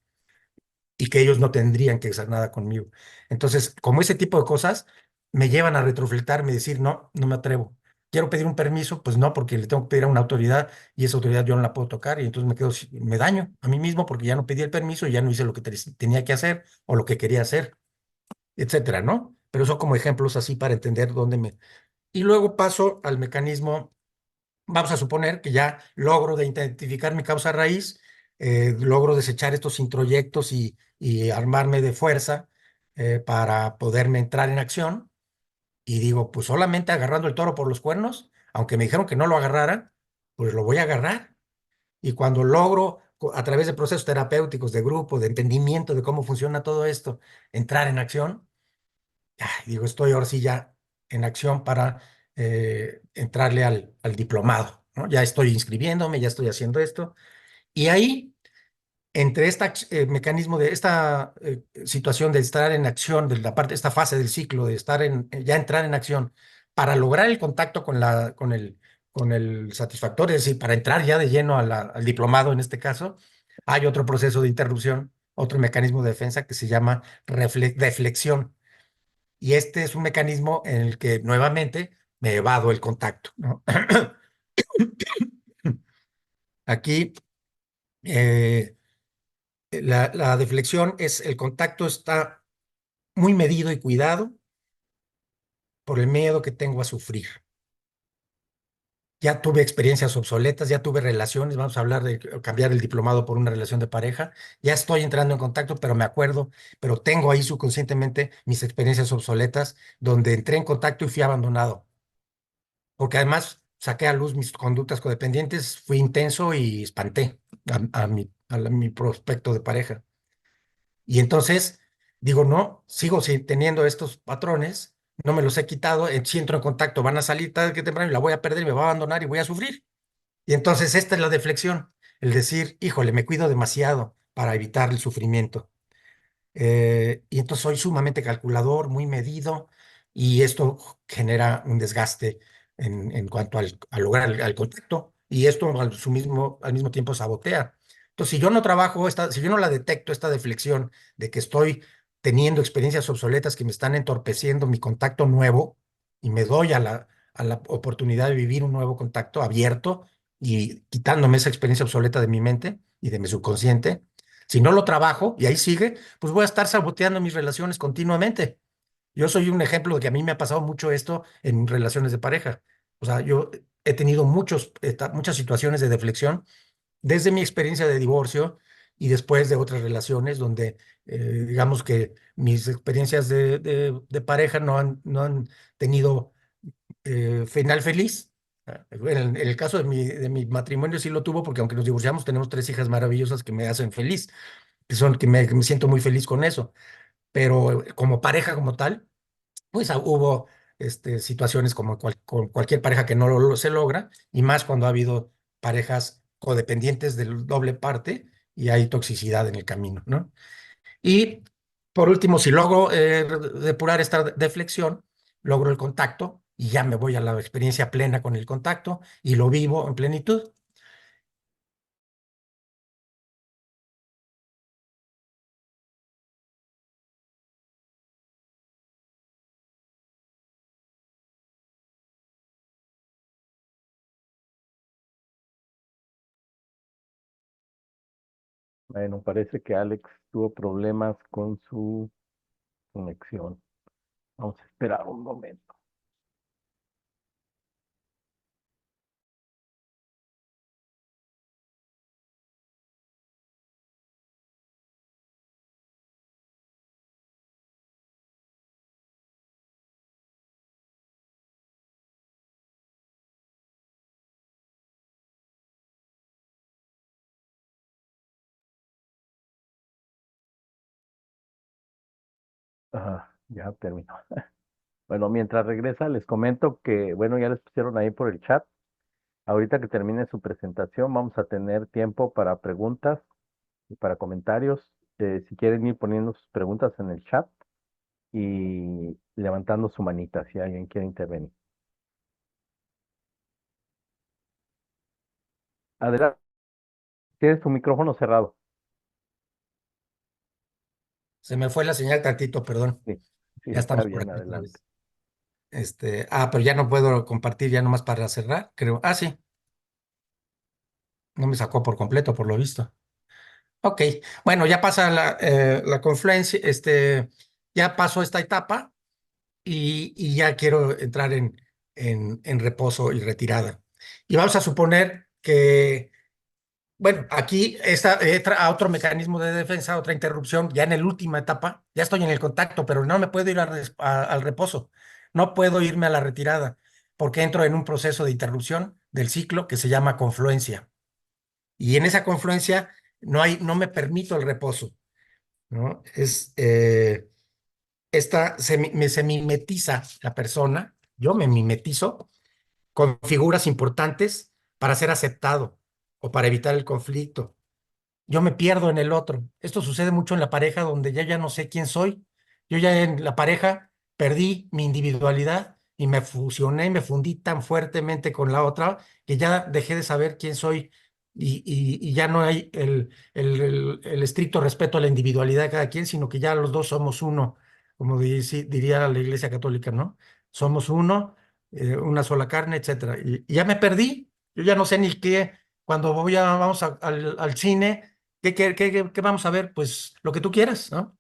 y que ellos no tendrían que hacer nada conmigo. Entonces, como ese tipo de cosas me llevan a retroflectarme y decir, no, no me atrevo. Quiero pedir un permiso, pues no, porque le tengo que pedir a una autoridad y esa autoridad yo no la puedo tocar y entonces me daño a mí mismo porque ya no pedí el permiso y ya no hice lo que tenía que hacer o lo que quería hacer, etcétera, ¿no? Pero son como ejemplos así para entender dónde me... Y luego paso al mecanismo. Vamos a suponer que ya logro de identificar mi causa raíz, logro desechar estos introyectos y armarme de fuerza para poderme entrar en acción. Y digo, pues solamente agarrando el toro por los cuernos, aunque me dijeron que no lo agarrara, pues lo voy a agarrar. Y cuando logro, a través de procesos terapéuticos, de grupo, de entendimiento de cómo funciona todo esto, entrar en acción, digo, estoy ahora sí ya en acción para entrarle al diplomado, ¿no? Ya estoy inscribiéndome, ya estoy haciendo esto. Y ahí, entre este mecanismo de esta situación de estar en acción, de la parte, esta fase del ciclo, de estar ya entrar en acción, para lograr el contacto con el satisfactorio, es decir, para entrar ya de lleno al diplomado en este caso, hay otro proceso de interrupción, otro mecanismo de defensa que se llama deflexión. Y este es un mecanismo en el que nuevamente me evado el contacto, ¿no? Aquí eh, la deflexión es el contacto está muy medido y cuidado por el miedo que tengo a sufrir. Ya tuve experiencias obsoletas, ya tuve relaciones, vamos a hablar de cambiar el diplomado por una relación de pareja, ya estoy entrando en contacto, pero me acuerdo, pero tengo ahí subconscientemente mis experiencias obsoletas donde entré en contacto y fui abandonado, porque además saqué a luz mis conductas codependientes, fui intenso y espanté a mi prospecto de pareja. Y entonces digo, no, sigo teniendo estos patrones, no me los he quitado, si entro en contacto van a salir tarde que temprano y la voy a perder y me va a abandonar y voy a sufrir. Y entonces esta es la deflexión, el decir, híjole, me cuido demasiado para evitar el sufrimiento. Y entonces soy sumamente calculador, muy medido, y esto genera un desgaste en cuanto a lograr el contacto, y esto al mismo tiempo sabotea. Entonces, si yo no trabajo, si yo no la detecto, esta deflexión de que estoy teniendo experiencias obsoletas que me están entorpeciendo mi contacto nuevo, y me doy a la oportunidad de vivir un nuevo contacto abierto y quitándome esa experiencia obsoleta de mi mente y de mi subconsciente, si no lo trabajo y ahí sigue, pues voy a estar saboteando mis relaciones continuamente. Yo soy un ejemplo de que a mí me ha pasado mucho esto en relaciones de pareja. O sea, yo he tenido muchas situaciones de deflexión desde mi experiencia de divorcio y después de otras relaciones donde, digamos que mis experiencias de pareja no han tenido final feliz. En el caso de mi matrimonio sí lo tuvo porque aunque nos divorciamos tenemos 3 hijas maravillosas que me hacen feliz, que me siento muy feliz con eso, pero como pareja como tal, pues hubo situaciones como con cualquier pareja que no se logra, y más cuando ha habido parejas codependientes del doble parte y hay toxicidad en el camino, ¿no? Y por último, si logro depurar esta deflexión, logro el contacto y ya me voy a la experiencia plena con el contacto y lo vivo en plenitud. Bueno, parece que Alex tuvo problemas con su conexión. Vamos a esperar un momento. Ya terminó. Bueno, mientras regresa, les comento que, bueno, ya les pusieron ahí por el chat. Ahorita que termine su presentación, vamos a tener tiempo para preguntas y para comentarios. Si quieren ir poniendo sus preguntas en el chat y levantando su manita si alguien quiere intervenir. Adelante, tienes tu micrófono cerrado. Se me fue la señal tantito, perdón. Sí, sí, Ya está estamos por bien, aquí otra adelante. vez. Pero ya no puedo compartir ya nomás para cerrar, creo. Sí, no me sacó por completo, por lo visto. Ok, bueno, ya pasa la confluencia, ya pasó esta etapa y ya quiero entrar en reposo y retirada. Y vamos a suponer que, bueno, aquí entra a otro mecanismo de defensa, otra interrupción, ya en la última etapa, ya estoy en el contacto, pero no me puedo ir al reposo. no puedo irme a la retirada porque entro en un proceso de interrupción del ciclo que se llama confluencia. Y en esa confluencia no me permito el reposo, ¿no? Se mimetiza la persona, yo me mimetizo con figuras importantes para ser aceptado o para evitar el conflicto. Yo me pierdo en el otro. Esto sucede mucho en la pareja donde ya no sé quién soy. Yo ya en la pareja perdí mi individualidad y me fusioné y me fundí tan fuertemente con la otra que ya dejé de saber quién soy y ya no hay el estricto respeto a la individualidad de cada quien, sino que ya los dos somos uno, como diría la Iglesia Católica, ¿no? Somos uno, una sola carne, etcétera. Y ya me perdí. Yo ya no sé ni qué. Cuando vamos al cine. ¿Qué vamos a ver? Pues lo que tú quieras, ¿no?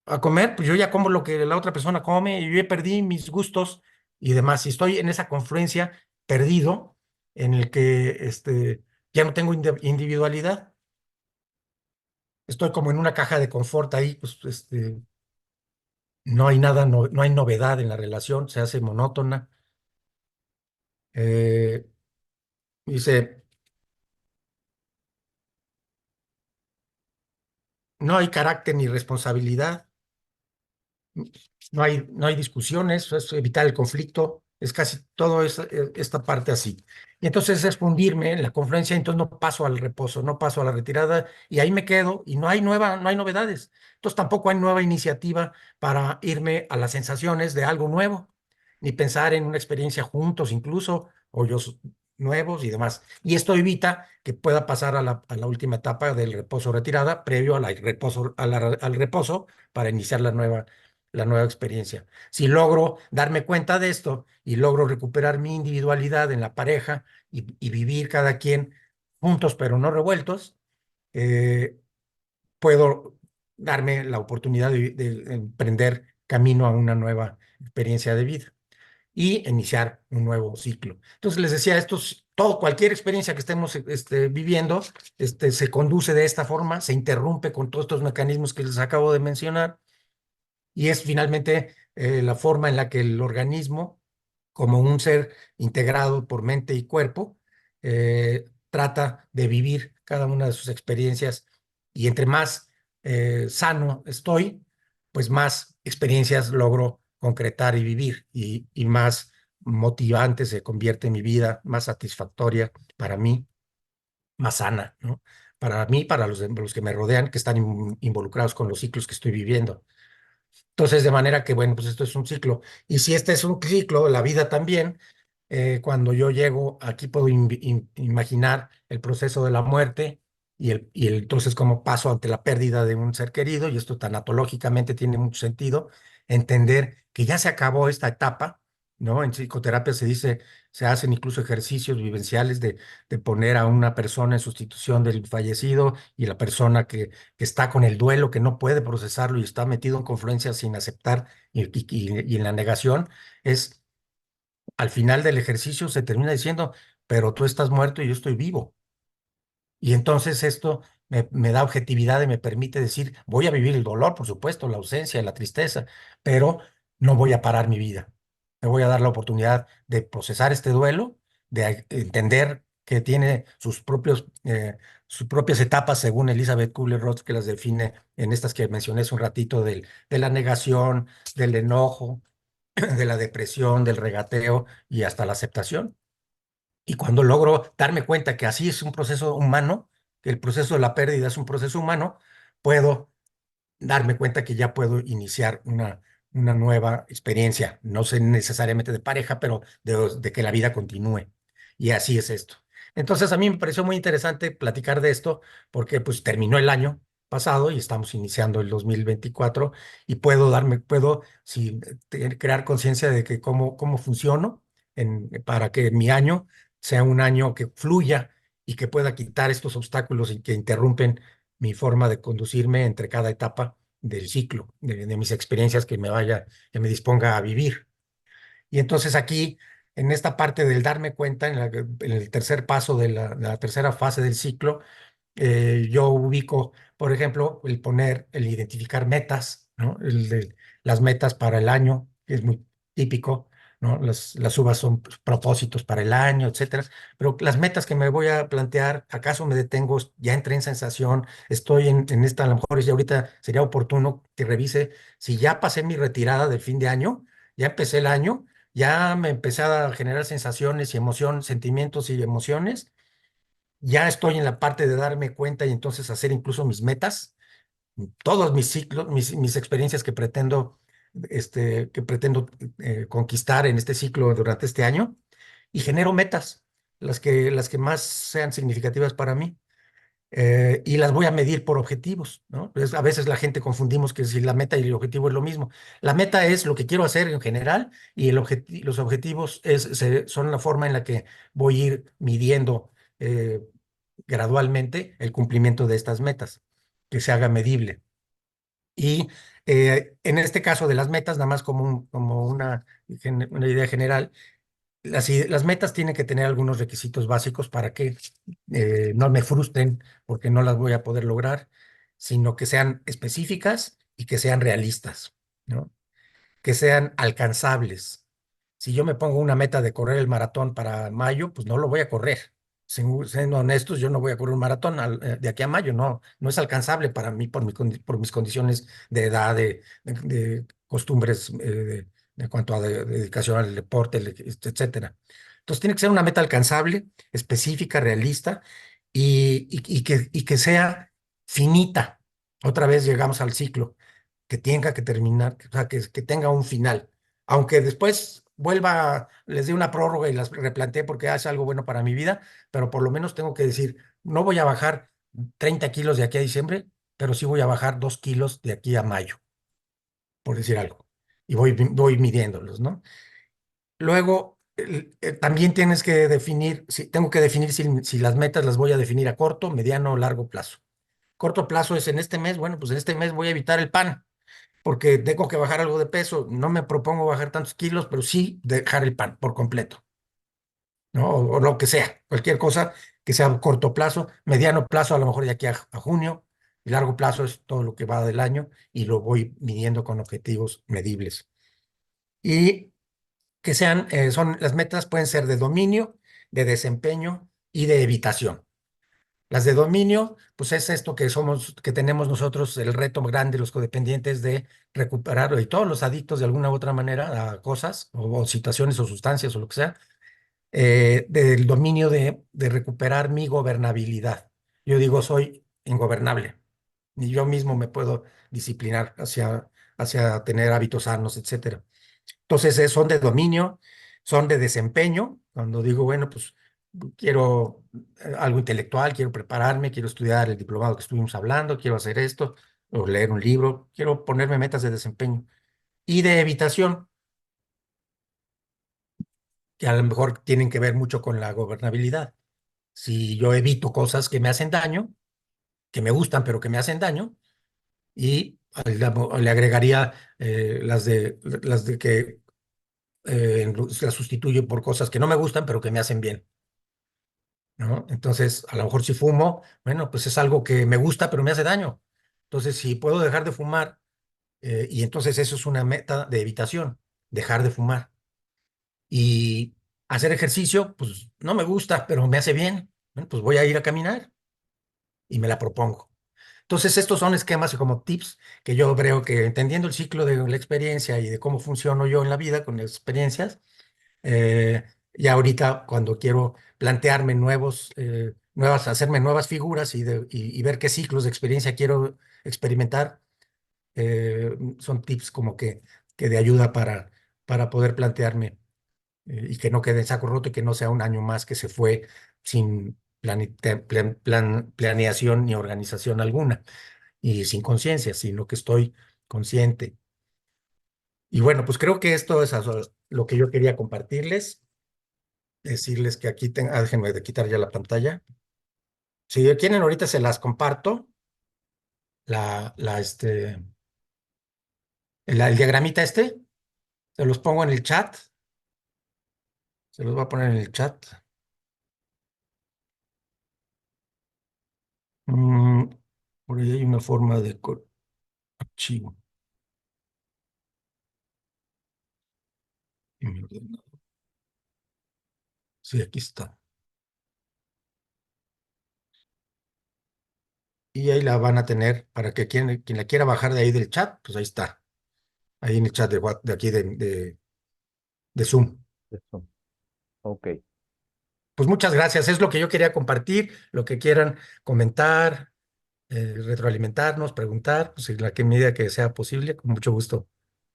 A comer, pues yo ya como lo que la otra persona come y yo ya perdí mis gustos y demás. Y estoy en esa confluencia perdido en el que ya no tengo individualidad. Estoy como en una caja de confort ahí, pues no hay nada, no hay novedad en la relación, se hace monótona. Eh, Dice, no hay carácter ni responsabilidad. No hay discusiones, es evitar el conflicto, es casi todo esta parte así. Y entonces es fundirme en la confluencia, entonces no paso al reposo, no paso a la retirada y ahí me quedo y no hay novedades. Entonces tampoco hay nueva iniciativa para irme a las sensaciones de algo nuevo, ni pensar en una experiencia juntos incluso, o nuevos y demás. Y esto evita que pueda pasar a la última etapa del reposo retirada, previo al reposo para iniciar la nueva experiencia. Si logro darme cuenta de esto y logro recuperar mi individualidad en la pareja y vivir cada quien juntos pero no revueltos, eh, puedo darme la oportunidad de emprender camino a una nueva experiencia de vida y iniciar un nuevo ciclo. Entonces les decía, cualquier experiencia que estemos viviendo, se conduce de esta forma, se interrumpe con todos estos mecanismos que les acabo de mencionar y es finalmente la forma en la que el organismo, como un ser integrado por mente y cuerpo, trata de vivir cada una de sus experiencias y entre más sano estoy, pues más experiencias logro concretar y vivir y más motivante se convierte mi vida, más satisfactoria para mí, más sana, ¿no? Para mí, para los que me rodean, que están involucrados con los ciclos que estoy viviendo. Entonces, de manera que, bueno, pues esto es un ciclo. Y si este es un ciclo, la vida también, cuando yo llego, aquí puedo imaginar el proceso de la muerte entonces cómo paso ante la pérdida de un ser querido, y esto tanatológicamente tiene mucho sentido, entender que ya se acabó esta etapa, ¿no? En psicoterapia se hacen incluso ejercicios vivenciales de poner a una persona en sustitución del fallecido y la persona que está con el duelo, que no puede procesarlo y está metido en confluencia sin aceptar y en la negación, es al final del ejercicio se termina diciendo, pero tú estás muerto y yo estoy vivo. Y entonces esto me da objetividad y me permite decir, voy a vivir el dolor, por supuesto, la ausencia, la tristeza, pero no voy a parar mi vida. Me voy a dar la oportunidad de procesar este duelo, de entender que tiene sus propias etapas, según Elizabeth Kubler-Ross, que las define en estas que mencioné hace un ratito, de la negación, del enojo, de la depresión, del regateo y hasta la aceptación. Y cuando logro darme cuenta que así es un proceso humano, que el proceso de la pérdida es un proceso humano, puedo darme cuenta que ya puedo iniciar una nueva experiencia, no sé necesariamente de pareja, pero de que la vida continúe. Y así es esto. Entonces a mí me pareció muy interesante platicar de esto porque pues terminó el año pasado y estamos iniciando el 2024 y puedo sí, crear conciencia de que cómo funciono para que mi año sea un año que fluya y que pueda quitar estos obstáculos y que interrumpen mi forma de conducirme entre cada etapa del ciclo, de mis experiencias que me disponga a vivir. Y entonces aquí, en esta parte del darme cuenta, en el tercer paso de la tercera fase del ciclo, yo ubico, por ejemplo, el identificar metas, ¿no? Las metas para el año, que es muy típico, ¿no? Las uvas son pues, propósitos para el año, etcétera. Pero las metas que me voy a plantear, ¿acaso me detengo? Ya entré en sensación, estoy en esta, a lo mejor ya ahorita sería oportuno que revise si ya pasé mi retirada del fin de año, ya empecé el año, ya me empecé a generar sensaciones y emociones, sentimientos y emociones, ya estoy en la parte de darme cuenta y entonces hacer incluso mis metas, todos mis ciclos, mis experiencias que pretendo conquistar en este ciclo durante este año y genero metas, las que más sean significativas para mí. Y las voy a medir por objetivos, ¿no? A veces la gente confundimos que si la meta y el objetivo es lo mismo. La meta es lo que quiero hacer en general y los objetivos son la forma en la que voy a ir midiendo eh, gradualmente el cumplimiento de estas metas, que se haga medible. Y en este caso de las metas, nada más como una idea general, las metas tienen que tener algunos requisitos básicos para que no me frustren porque no las voy a poder lograr, sino que sean específicas y que sean realistas, ¿no? Que sean alcanzables. Si yo me pongo una meta de correr el maratón para mayo, pues no lo voy a correr. Siendo honestos, yo no voy a correr un maratón de aquí a mayo, no, no es alcanzable para mí por mis condiciones de edad, de costumbres, de cuanto a dedicación al deporte, etcétera. Entonces tiene que ser una meta alcanzable, específica, realista y que sea finita. Otra vez llegamos al ciclo que tenga que terminar, o sea, que tenga un final. Aunque después vuelva, les dé una prórroga y las replantee porque es algo bueno para mi vida, pero por lo menos tengo que decir, no voy a bajar 30 kilos de aquí a diciembre, pero sí voy a bajar 2 kilos de aquí a mayo, por decir algo. Y voy midiéndolos, ¿no? Luego, también tienes que definir, tengo que definir si las metas las voy a definir a corto, mediano o largo plazo. Corto plazo es en este mes, bueno, pues en este mes voy a evitar el pan porque tengo que bajar algo de peso. No me propongo bajar tantos kilos, pero sí dejar el pan por completo, ¿no? O lo que sea, cualquier cosa que sea a corto plazo, mediano plazo, a lo mejor de aquí a junio, y largo plazo es todo lo que va del año y lo voy midiendo con objetivos medibles. Y las metas pueden ser de dominio, de desempeño y de evitación. Las de dominio, pues es esto que tenemos nosotros, el reto grande, los codependientes, de recuperar, y todos los adictos de alguna u otra manera a cosas o situaciones o sustancias o lo que sea, del dominio de recuperar mi gobernabilidad. Yo digo, soy ingobernable, ni yo mismo me puedo disciplinar hacia tener hábitos sanos, etcétera. Entonces, son de dominio, son de desempeño. Cuando digo, bueno, pues quiero algo intelectual, quiero prepararme, quiero estudiar el diplomado que estuvimos hablando, quiero hacer esto, o leer un libro, quiero ponerme metas de desempeño. Y de evitación, que a lo mejor tienen que ver mucho con la gobernabilidad. Si yo evito cosas que me hacen daño, que me gustan, pero que me hacen daño, y le agregaría las de que las sustituyo por cosas que no me gustan, pero que me hacen bien, ¿no? Entonces, a lo mejor si fumo, bueno, pues es algo que me gusta, pero me hace daño. Entonces, si puedo dejar de fumar, y entonces eso es una meta de evitación, dejar de fumar. Y hacer ejercicio, pues no me gusta, pero me hace bien. Bueno, pues voy a ir a caminar y me la propongo. Entonces, estos son esquemas y como tips que yo creo que entendiendo el ciclo de la experiencia y de cómo funciono yo en la vida con las experiencias, y ahorita cuando quiero plantearme hacerme nuevas figuras y ver qué ciclos de experiencia quiero experimentar, son tips como que de ayuda para poder plantearme y que no quede en saco roto y que no sea un año más que se fue sin planeación ni organización alguna y sin conciencia, sino que estoy consciente. Y bueno, pues creo que esto es lo que yo quería compartirles. Decirles que aquí déjenme de quitar ya la pantalla. Si quieren, ahorita se las comparto, el diagramita se los pongo en el chat, se los voy a poner en el chat. Mm, por ahí hay una forma de archivo. mi ordenador. Sí, aquí está. Y ahí la van a tener para que quien la quiera bajar de ahí del chat, pues ahí está. Ahí en el chat de aquí de Zoom. Eso. Ok. Pues muchas gracias. Es lo que yo quería compartir, lo que quieran comentar, retroalimentarnos, preguntar, pues en la que medida que sea posible, con mucho gusto.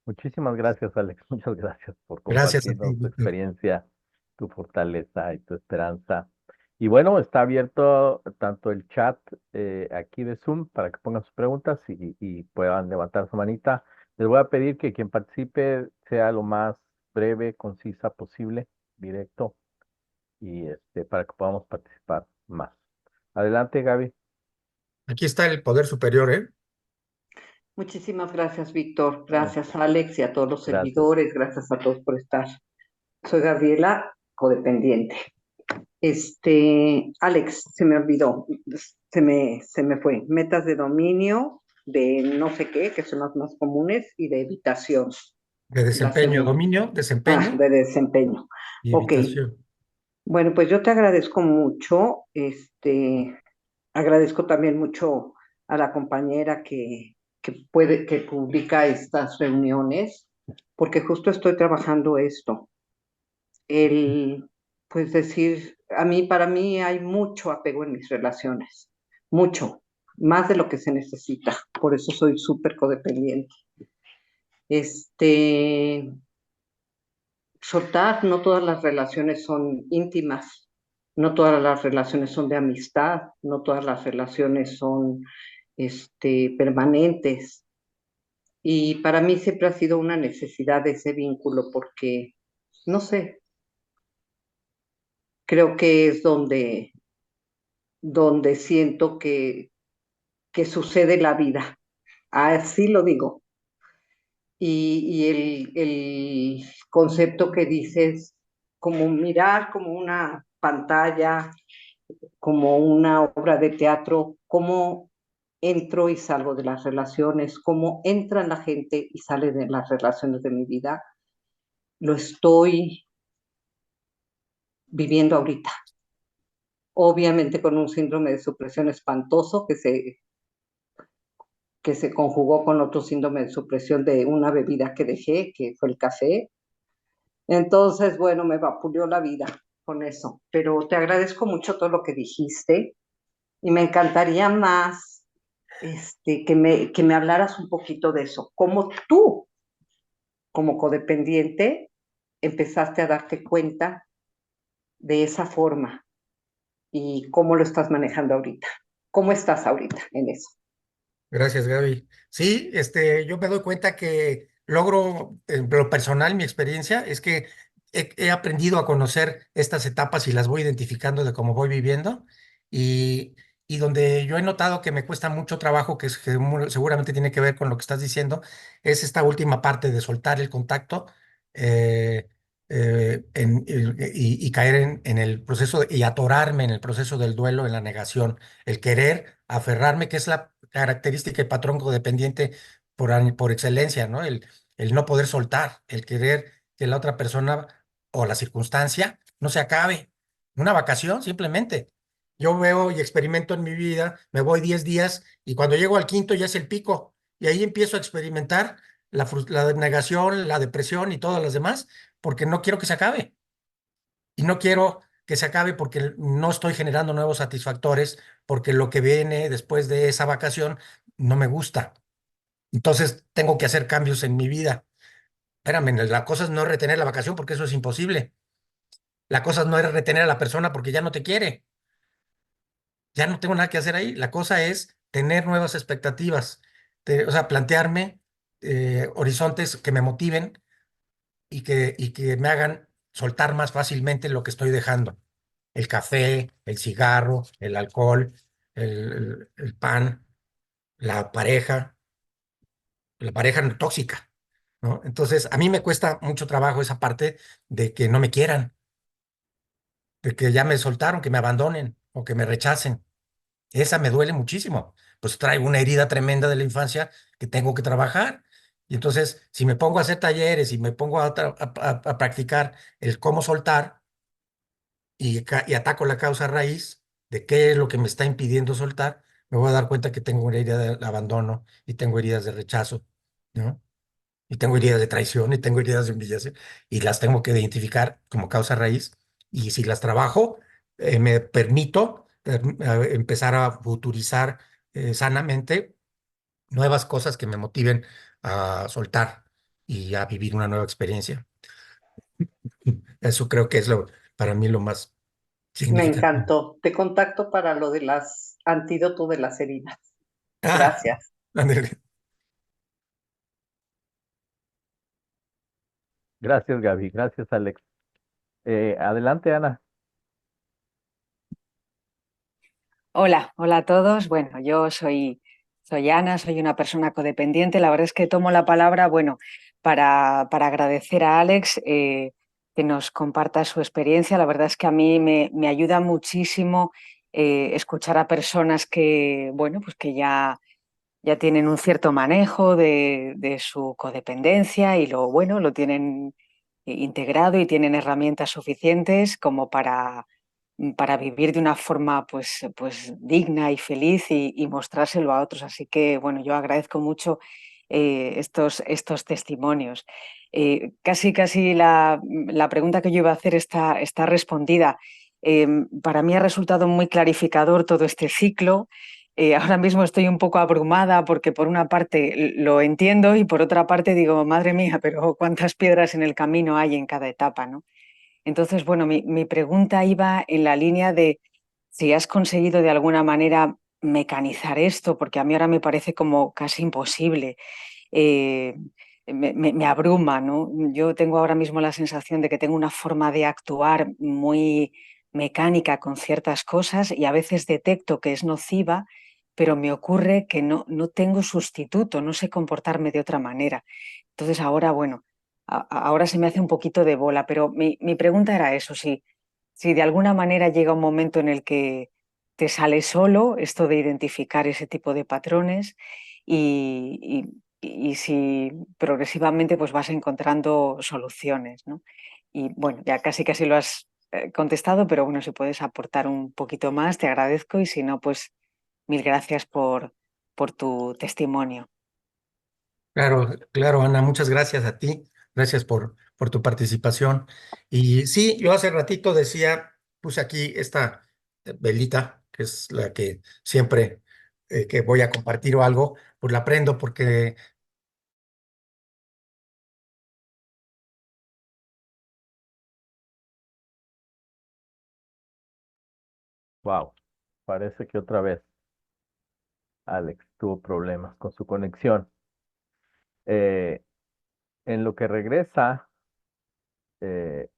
Muchísimas gracias, Alex. Muchas gracias por Gracias a ti, compartirnos tu Víctor. experiencia, tu fortaleza y tu esperanza. Y bueno, está abierto tanto el chat aquí de Zoom para que pongan sus preguntas y puedan levantar su manita. Les voy a pedir que quien participe sea lo más breve, concisa posible, directo, y para que podamos participar más. Adelante, Gaby. Aquí está el poder superior, ¿eh? Muchísimas gracias, Víctor. No, Gracias, Alex, y a todos los gracias. servidores. Gracias a todos por estar. Soy Gabriela, codependiente. Alex, se me olvidó, se me fue. Metas de dominio, de no sé qué, que son las más comunes, y de evitación, De la desempeño, segunda. dominio, desempeño De desempeño. y Ok, evitación. bueno, pues yo te agradezco mucho. Agradezco también mucho a la compañera que publica estas reuniones, porque justo estoy trabajando esto. El, pues decir, para mí hay mucho apego en mis relaciones, mucho, más de lo que se necesita. Por eso soy súper codependiente. Este, Soltar, no todas las relaciones son íntimas, no todas las relaciones son de amistad, no todas las relaciones son permanentes. Y para mí siempre ha sido una necesidad de ese vínculo porque, no sé, creo que es donde siento que sucede la vida. Así lo digo. Y el concepto que dices, como mirar como una pantalla, como una obra de teatro, cómo entro y salgo de las relaciones, cómo entra la gente y sale de las relaciones de mi vida, lo estoy viviendo ahorita. Obviamente con un síndrome de supresión espantoso que se conjugó con otro síndrome de supresión de una bebida que dejé, que fue el café. Entonces, bueno, me vapuleó la vida con eso. Pero te agradezco mucho todo lo que dijiste y me encantaría más que me hablaras un poquito de eso. Cómo tú, como codependiente, empezaste a darte cuenta de esa forma y cómo lo estás manejando ahorita. ¿Cómo estás ahorita en eso? Gracias, Gaby. Sí, yo me doy cuenta que logro, en lo personal, mi experiencia es que he aprendido a conocer estas etapas y las voy identificando de cómo voy viviendo y, y donde yo he notado que me cuesta mucho trabajo, seguramente tiene que ver con lo que estás diciendo, es esta última parte de soltar el contacto eh, y caer en el proceso y atorarme en el proceso del duelo, en la negación, el querer aferrarme, que es la característica y patrón codependiente por excelencia, ¿no? El no poder soltar, el querer que la otra persona o la circunstancia no se acabe. Una vacación, simplemente. Yo veo y experimento en mi vida, me voy 10 días y cuando llego al quinto ya es el pico. Y ahí empiezo a experimentar la negación, la depresión y todas las demás, porque no quiero que se acabe. Y no quiero que se acabe porque no estoy generando nuevos satisfactores, porque lo que viene después de esa vacación no me gusta. Entonces tengo que hacer cambios en mi vida. Espérame, la cosa es no retener la vacación porque eso es imposible. La cosa no es retener a la persona porque ya no te quiere. Ya no tengo nada que hacer ahí. La cosa es tener nuevas expectativas. O sea, plantearme horizontes que me motiven y que me hagan soltar más fácilmente lo que estoy dejando. El café, el cigarro, el alcohol, el pan, la pareja, la pareja no tóxica, ¿no? Entonces, a mí me cuesta mucho trabajo esa parte de que no me quieran, de que ya me soltaron, que me abandonen o que me rechacen. Esa me duele muchísimo. Pues traigo una herida tremenda de la infancia que tengo que trabajar. Y entonces, si me pongo a hacer talleres y me pongo a practicar el cómo soltar y ataco la causa raíz de qué es lo que me está impidiendo soltar, me voy a dar cuenta que tengo una herida de abandono y tengo heridas de rechazo, ¿no? Y tengo heridas de traición y tengo heridas de humillación y las tengo que identificar como causa raíz. Y si las trabajo, me permito empezar a futurizar sanamente nuevas cosas que me motiven a soltar y a vivir una nueva experiencia. Eso creo que es para mí lo más Me significativo. encantó. Te contacto para lo de las antídoto de las heridas. Ah, Gracias. ándale. Gracias, Gaby. Gracias, Alex. Adelante, Ana. Hola, hola a todos. Bueno, soy Ana, soy una persona codependiente. La verdad es que tomo la palabra, bueno, para agradecer a Alex que nos comparta su experiencia. La verdad es que a mí me ayuda muchísimo escuchar a personas que, bueno, pues que ya tienen un cierto manejo de su codependencia y bueno, lo tienen integrado y tienen herramientas suficientes como para vivir de una forma pues digna y feliz y mostrárselo a otros. Así que bueno, yo agradezco mucho estos testimonios. Casi la pregunta que yo iba a hacer está respondida. Para mí ha resultado muy clarificador todo este ciclo. Ahora mismo estoy un poco abrumada porque por una parte lo entiendo y por otra parte digo, madre mía, pero cuántas piedras en el camino hay en cada etapa, ¿no? Entonces, bueno, mi pregunta iba en la línea de si has conseguido de alguna manera mecanizar esto, porque a mí ahora me parece como casi imposible. Eh, me abruma, ¿no? Yo tengo ahora mismo la sensación de que tengo una forma de actuar muy mecánica con ciertas cosas y a veces detecto que es nociva, pero me ocurre que no tengo sustituto, no sé comportarme de otra manera. Entonces ahora, bueno, ahora se me hace un poquito de bola, pero mi pregunta era eso, si de alguna manera llega un momento en el que te sale solo esto de identificar ese tipo de patrones y si progresivamente pues vas encontrando soluciones, ¿no? Y bueno, ya casi lo has contestado, pero bueno, si puedes aportar un poquito más, te agradezco y si no, pues mil gracias por tu testimonio. Claro, claro, Ana, muchas gracias a ti. Gracias por tu participación. Y sí, yo hace ratito decía, puse aquí esta velita, que es la que siempre que voy a compartir o algo, pues la prendo porque Wow. Parece que otra vez Alex tuvo problemas con su conexión. Eh, en lo que regresa, eh,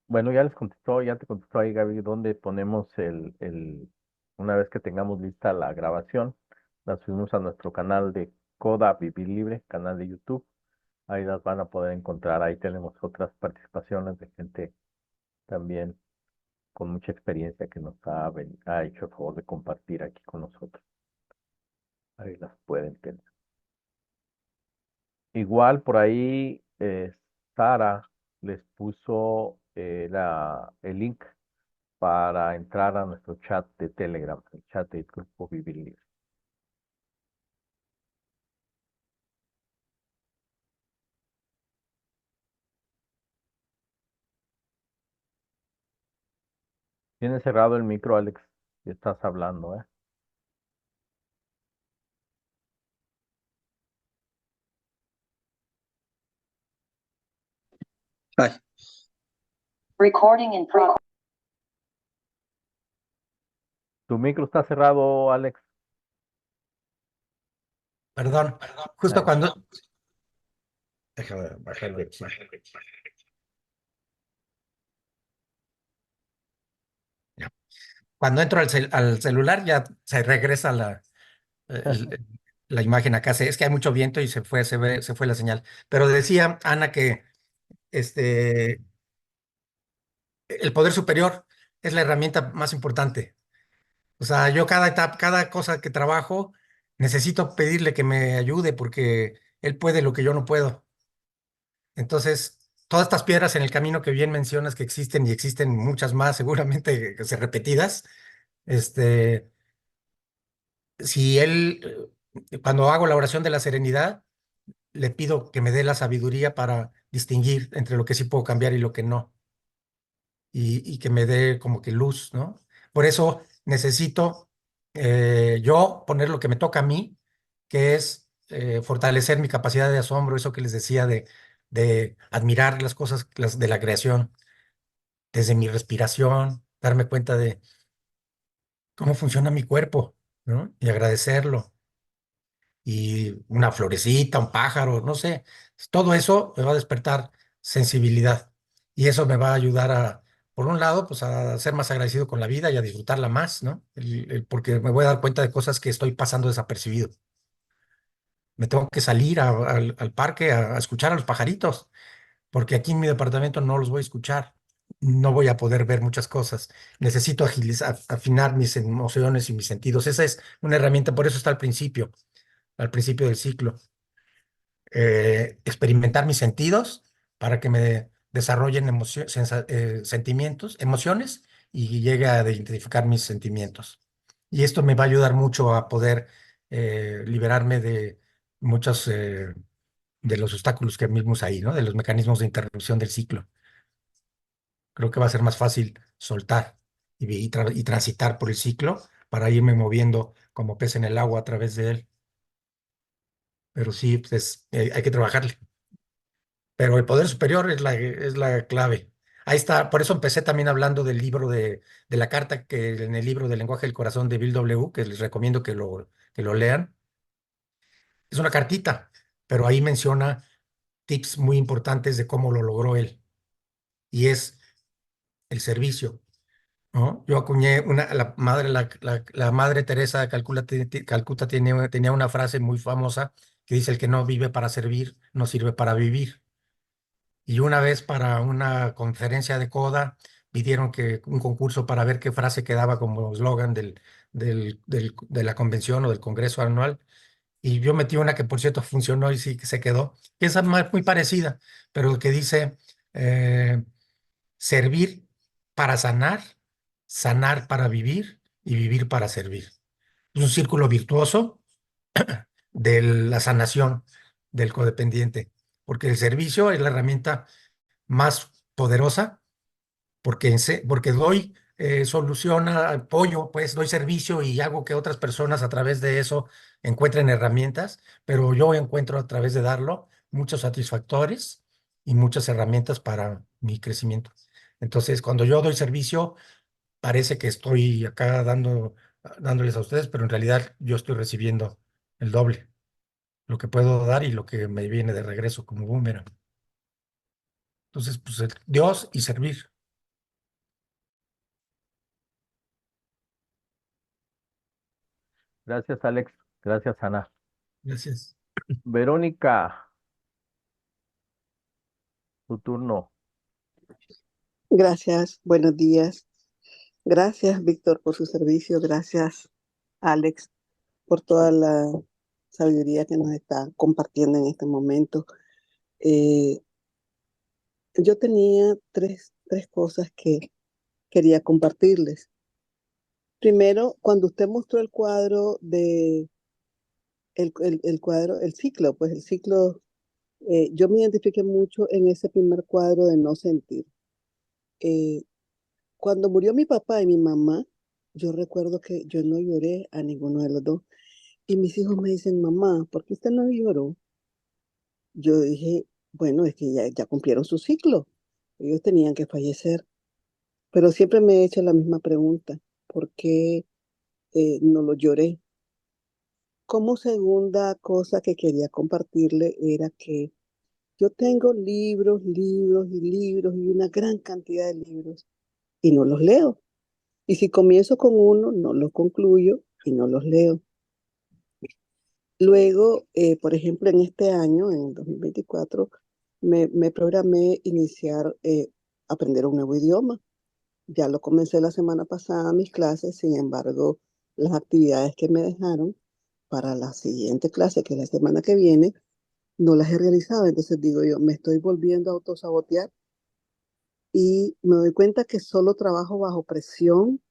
bueno, ya les contestó, ya te contestó ahí, Gaby, dónde ponemos una vez que tengamos lista la grabación, la subimos a nuestro canal de Coda Vivir Libre, canal de YouTube. Ahí las van a poder encontrar. Ahí tenemos otras participaciones de gente también con mucha experiencia que nos ha hecho el favor de compartir aquí con nosotros. Ahí las pueden tener. Igual por ahí Sara les puso el link para entrar a nuestro chat de Telegram, el chat del Grupo Vivir Libre. Tienes cerrado el micro, Alex, y estás hablando, ¿eh? ay, Recording in progress. Tu micro está cerrado, Alex. perdón, justo Ahí. cuando, déjame bajarle aquí. Ya. Cuando entro al celular ya se regresa el- la imagen acá. Es que hay mucho viento y se fue la señal. Pero decía Ana que este, el poder superior es la herramienta más importante. O sea, yo cada etapa, cada cosa que trabajo, necesito pedirle que me ayude porque Él puede lo que yo no puedo. Entonces, todas estas piedras en el camino que bien mencionas que existen y existen muchas más, seguramente que se repetidas, este, si él, cuando hago la oración de la serenidad, le pido que me dé la sabiduría para distinguir entre lo que sí puedo cambiar y lo que no, y que me dé como que luz, ¿no? Por eso necesito yo poner lo que me toca a mí, que es fortalecer mi capacidad de asombro, eso que les decía de admirar las cosas de la creación, desde mi respiración, darme cuenta de cómo funciona mi cuerpo, ¿no? Y agradecerlo. Y una florecita, un pájaro, no sé, todo eso me va a despertar sensibilidad y eso me va a ayudar a, por un lado, pues a ser más agradecido con la vida y a disfrutarla más, ¿no? Porque me voy a dar cuenta de cosas que estoy pasando desapercibido. Me tengo que salir al parque a escuchar a los pajaritos, porque aquí en mi departamento no los voy a escuchar. No voy a poder ver muchas cosas. Necesito agilizar, afinar mis emociones y mis sentidos. Esa es una herramienta, por eso está al principio del ciclo. Experimentar mis sentidos para que me desarrollen sentimientos, emociones y llegue a identificar mis sentimientos. Y esto me va a ayudar mucho a poder liberarme de muchos de los obstáculos que vimos ahí, ¿no? De los mecanismos de interrupción del ciclo. Creo que va a ser más fácil soltar y transitar por el ciclo para irme moviendo como pez en el agua a través de él. Pero sí, pues, hay que trabajarle. Pero el poder superior es la clave. Ahí está, por eso empecé también hablando del libro de la carta que en el libro del lenguaje del corazón de Bill W., que les recomiendo que lo lean. Es una cartita, pero ahí menciona tips muy importantes de cómo lo logró él. Y es el servicio, ¿no? Yo acuñé la madre Teresa de Calcuta tenía una frase muy famosa que dice: el que no vive para servir, no sirve para vivir. Y una vez para una conferencia de CODA pidieron que un concurso para ver qué frase quedaba como eslogan de la convención o del congreso anual. Y yo metí una que por cierto funcionó y sí que se quedó, que es muy parecida, pero que dice eh, servir para sanar, sanar para vivir y vivir para servir. Es un círculo virtuoso de la sanación del codependiente, porque el servicio es la herramienta más poderosa porque, porque doy solución, apoyo, pues doy servicio y hago que otras personas a través de eso encuentren herramientas, pero yo encuentro a través de darlo muchos satisfactores y muchas herramientas para mi crecimiento. Entonces, cuando yo doy servicio, parece que estoy acá dándoles a ustedes, pero en realidad yo estoy recibiendo el doble, lo que puedo dar y lo que me viene de regreso como boomerang. Entonces, pues Dios y servir. Gracias, Alex. Gracias, Ana. Gracias. Verónica, tu turno. Gracias, buenos días. Gracias, Víctor, por su servicio. Gracias, Alex, por toda la sabiduría que nos está compartiendo en este momento. Eh, yo tenía tres cosas que quería compartirles. Primero, cuando usted mostró el cuadro el cuadro, el ciclo, pues el ciclo, yo me identifiqué mucho en ese primer cuadro de no sentir. Eh, Cuando murió mi papá y mi mamá, yo recuerdo que yo no lloré a ninguno de los dos. Y mis hijos me dicen: mamá, ¿por qué usted no lloró? Yo dije: bueno, es que ya cumplieron su ciclo. Ellos tenían que fallecer. Pero siempre me he hecho la misma pregunta: ¿por qué no lo lloré? Como segunda cosa que quería compartirle era que yo tengo libros, libros y libros y una gran cantidad de libros y no los leo. Y si comienzo con uno, no los concluyo y no los leo. Luego, por ejemplo, en este año, en el 2024, me programé iniciar, aprender un nuevo idioma. Ya lo comencé la semana pasada, mis clases. Sin embargo, las actividades que me dejaron para la siguiente clase, que es la semana que viene, no las he realizado. Entonces digo yo, me estoy volviendo a autosabotear y me doy cuenta que solo trabajo bajo presión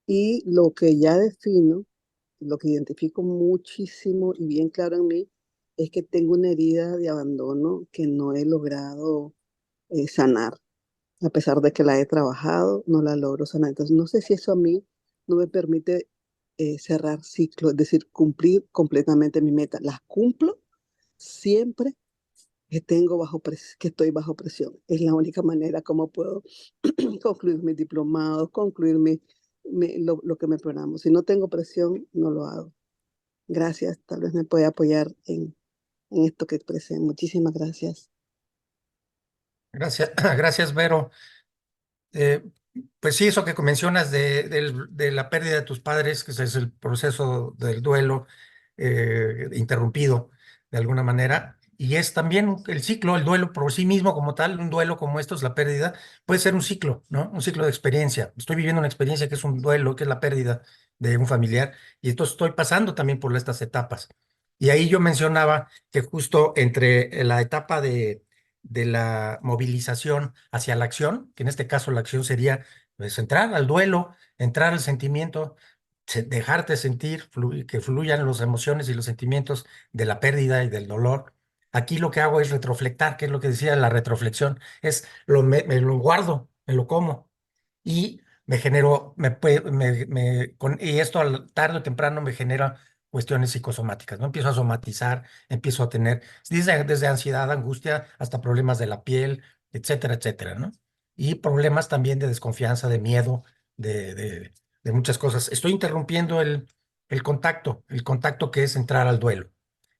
y lo que ya defino, lo que identifico muchísimo y bien claro en mí, es que tengo una herida de abandono que no he logrado sanar. A pesar de que la he trabajado, no la logro sanar. Entonces, no sé si eso a mí no me permite cerrar ciclos, es decir, cumplir completamente mi meta. Las cumplo siempre que estoy bajo presión. Es la única manera como puedo concluir mis diplomados, concluir lo que me programo. Si no tengo presión, no lo hago. Gracias, tal vez me puede apoyar en esto que expresé. Muchísimas gracias. Gracias, gracias, Vero. Eh, pues sí, eso que mencionas de la pérdida de tus padres, que ese es el proceso del duelo interrumpido de alguna manera, y es también el ciclo, el duelo por sí mismo como tal, un duelo como esto es la pérdida, puede ser un ciclo, ¿no? Un ciclo de experiencia. Estoy viviendo una experiencia que es un duelo, que es la pérdida de un familiar, y entonces estoy pasando también por estas etapas. Y ahí yo mencionaba que justo entre la etapa de la movilización hacia la acción, que en este caso la acción sería pues, entrar al duelo, entrar al sentimiento, dejarte sentir, que fluyan las emociones y los sentimientos de la pérdida y del dolor. Aquí lo que hago es retroflectar, que es lo que decía la retroflexión, es me lo guardo, me lo como y me generó, y esto tarde o temprano me genera cuestiones psicosomáticas, ¿no? Empiezo a somatizar, empiezo a tener desde ansiedad, angustia, hasta problemas de la piel, etcétera, etcétera, ¿no? Y problemas también de desconfianza, de miedo, de, de, de muchas cosas. Estoy interrumpiendo el contacto que es entrar al duelo,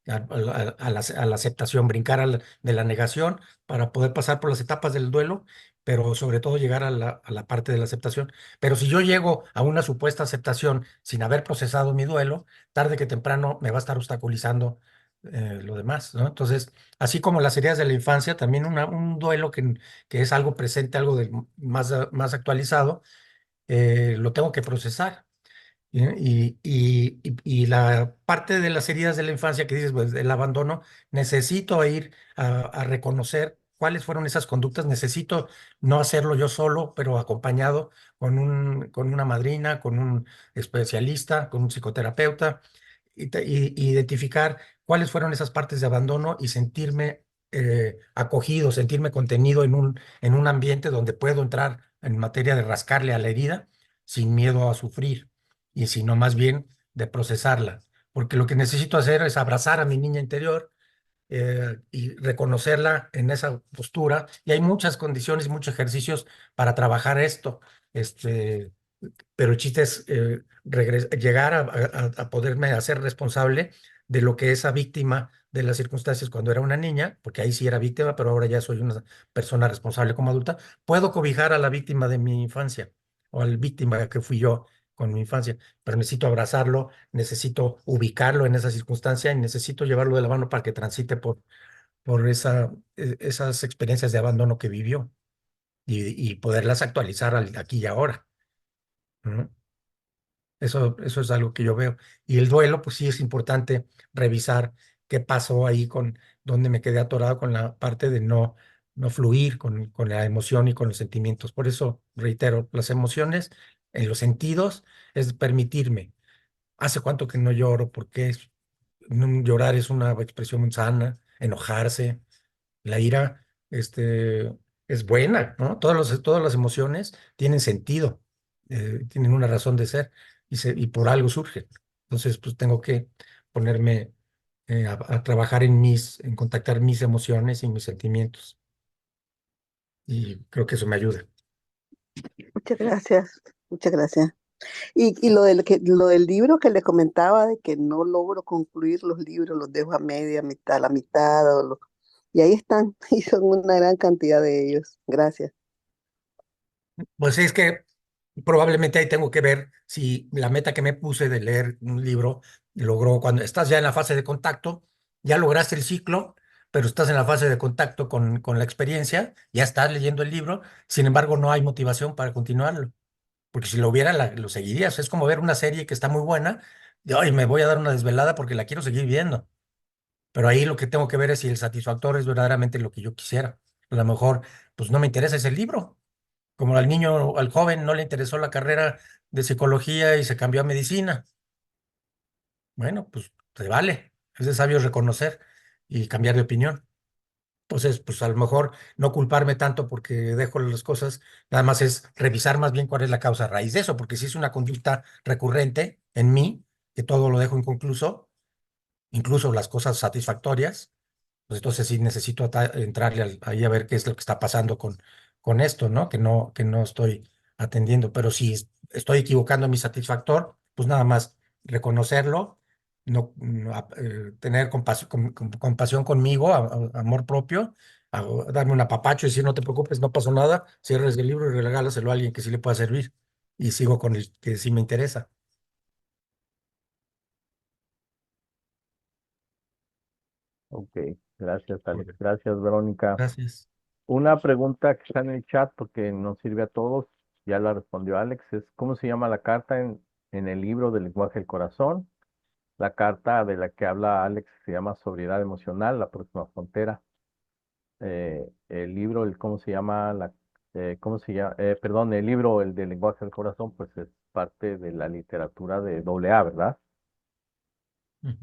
a la aceptación, brincar de la negación para poder pasar por las etapas del duelo, pero sobre todo llegar a la parte de la aceptación. Pero si yo llego a una supuesta aceptación sin haber procesado mi duelo, tarde que temprano me va a estar obstaculizando lo demás, ¿no? Entonces, así como las heridas de la infancia, también un duelo que es algo presente, algo más actualizado, lo tengo que procesar. Y la parte de las heridas de la infancia que dices, pues, el abandono, necesito ir a reconocer cuáles fueron esas conductas, necesito no hacerlo yo solo, pero acompañado con una madrina, con un especialista, con un psicoterapeuta, y identificar cuáles fueron esas partes de abandono y sentirme acogido, sentirme contenido en un ambiente donde puedo entrar en materia de rascarle a la herida sin miedo a sufrir y sino más bien de procesarla. Porque lo que necesito hacer es abrazar a mi niña interior y reconocerla en esa postura. Y hay muchas condiciones y muchos ejercicios para trabajar esto. Este, pero el chiste es llegar a poderme hacer responsable de lo que esa víctima de las circunstancias cuando era una niña, porque ahí sí era víctima, pero ahora ya soy una persona responsable como adulta, puedo cobijar a la víctima de mi infancia o al víctima que fui yo con mi infancia, pero necesito abrazarlo, necesito ubicarlo en esa circunstancia y necesito llevarlo de la mano para que transite por esas experiencias de abandono que vivió y poderlas actualizar aquí y ahora. ¿No? Eso es algo que yo veo. Y el duelo, pues sí es importante revisar qué pasó ahí con dónde me quedé atorado con la parte de no fluir con la emoción y con los sentimientos. Por eso, reitero, las emociones en los sentidos es permitirme. ¿Hace cuánto que no lloro? Porque llorar es una expresión muy sana, enojarse. La ira, es buena, ¿no? Todas las emociones tienen sentido, tienen una razón de ser y por algo surgen. Entonces, pues tengo que ponerme a trabajar en contactar mis emociones y mis sentimientos. Y creo que eso me ayuda. Muchas gracias. Muchas gracias. Y lo del libro que le comentaba de que no logro concluir los libros, los dejo a media, a la mitad, y ahí están, y son una gran cantidad de ellos. Gracias. Pues es que probablemente ahí tengo que ver si la meta que me puse de leer un libro logró, cuando estás ya en la fase de contacto, ya lograste el ciclo, pero estás en la fase de contacto con la experiencia, ya estás leyendo el libro, sin embargo no hay motivación para continuarlo, porque si lo hubiera lo seguirías. Es como ver una serie que está muy buena, y hoy me voy a dar una desvelada porque la quiero seguir viendo, Pero ahí lo que tengo que ver es si el satisfactor es verdaderamente lo que yo quisiera. A lo mejor, pues no me interesa ese libro. Como al niño, al joven no le interesó la carrera de psicología y se cambió a medicina. Bueno, pues te vale. Es de sabios reconocer y cambiar de opinión. Entonces, pues a lo mejor no culparme tanto porque dejo las cosas, nada más es revisar más bien cuál es la causa raíz de eso, porque si es una conducta recurrente en mí, que todo lo dejo inconcluso, incluso las cosas satisfactorias, pues entonces sí necesito entrarle ahí a ver qué es lo que está pasando con esto, ¿no? Que no estoy atendiendo. Pero si estoy equivocando en mi satisfactor, pues nada más reconocerlo, tener compasión conmigo, amor propio, darme un apapacho y decir, no te preocupes, no pasó nada, cierres el libro y regálaselo a alguien que sí le pueda servir. Y sigo con el que sí me interesa. Ok, gracias, Alex. Bueno, Gracias, Verónica. gracias. Una pregunta que está en el chat porque nos sirve a todos, ya la respondió Alex, es ¿cómo se llama la carta en el libro del lenguaje del corazón? La carta de la que habla Alex se llama Sobriedad Emocional, la próxima frontera. El libro, ¿cómo se llama? ¿Cómo se llama? Perdón, el libro, el del lenguaje del corazón, pues es parte de la literatura de doble A, ¿verdad? Ujú.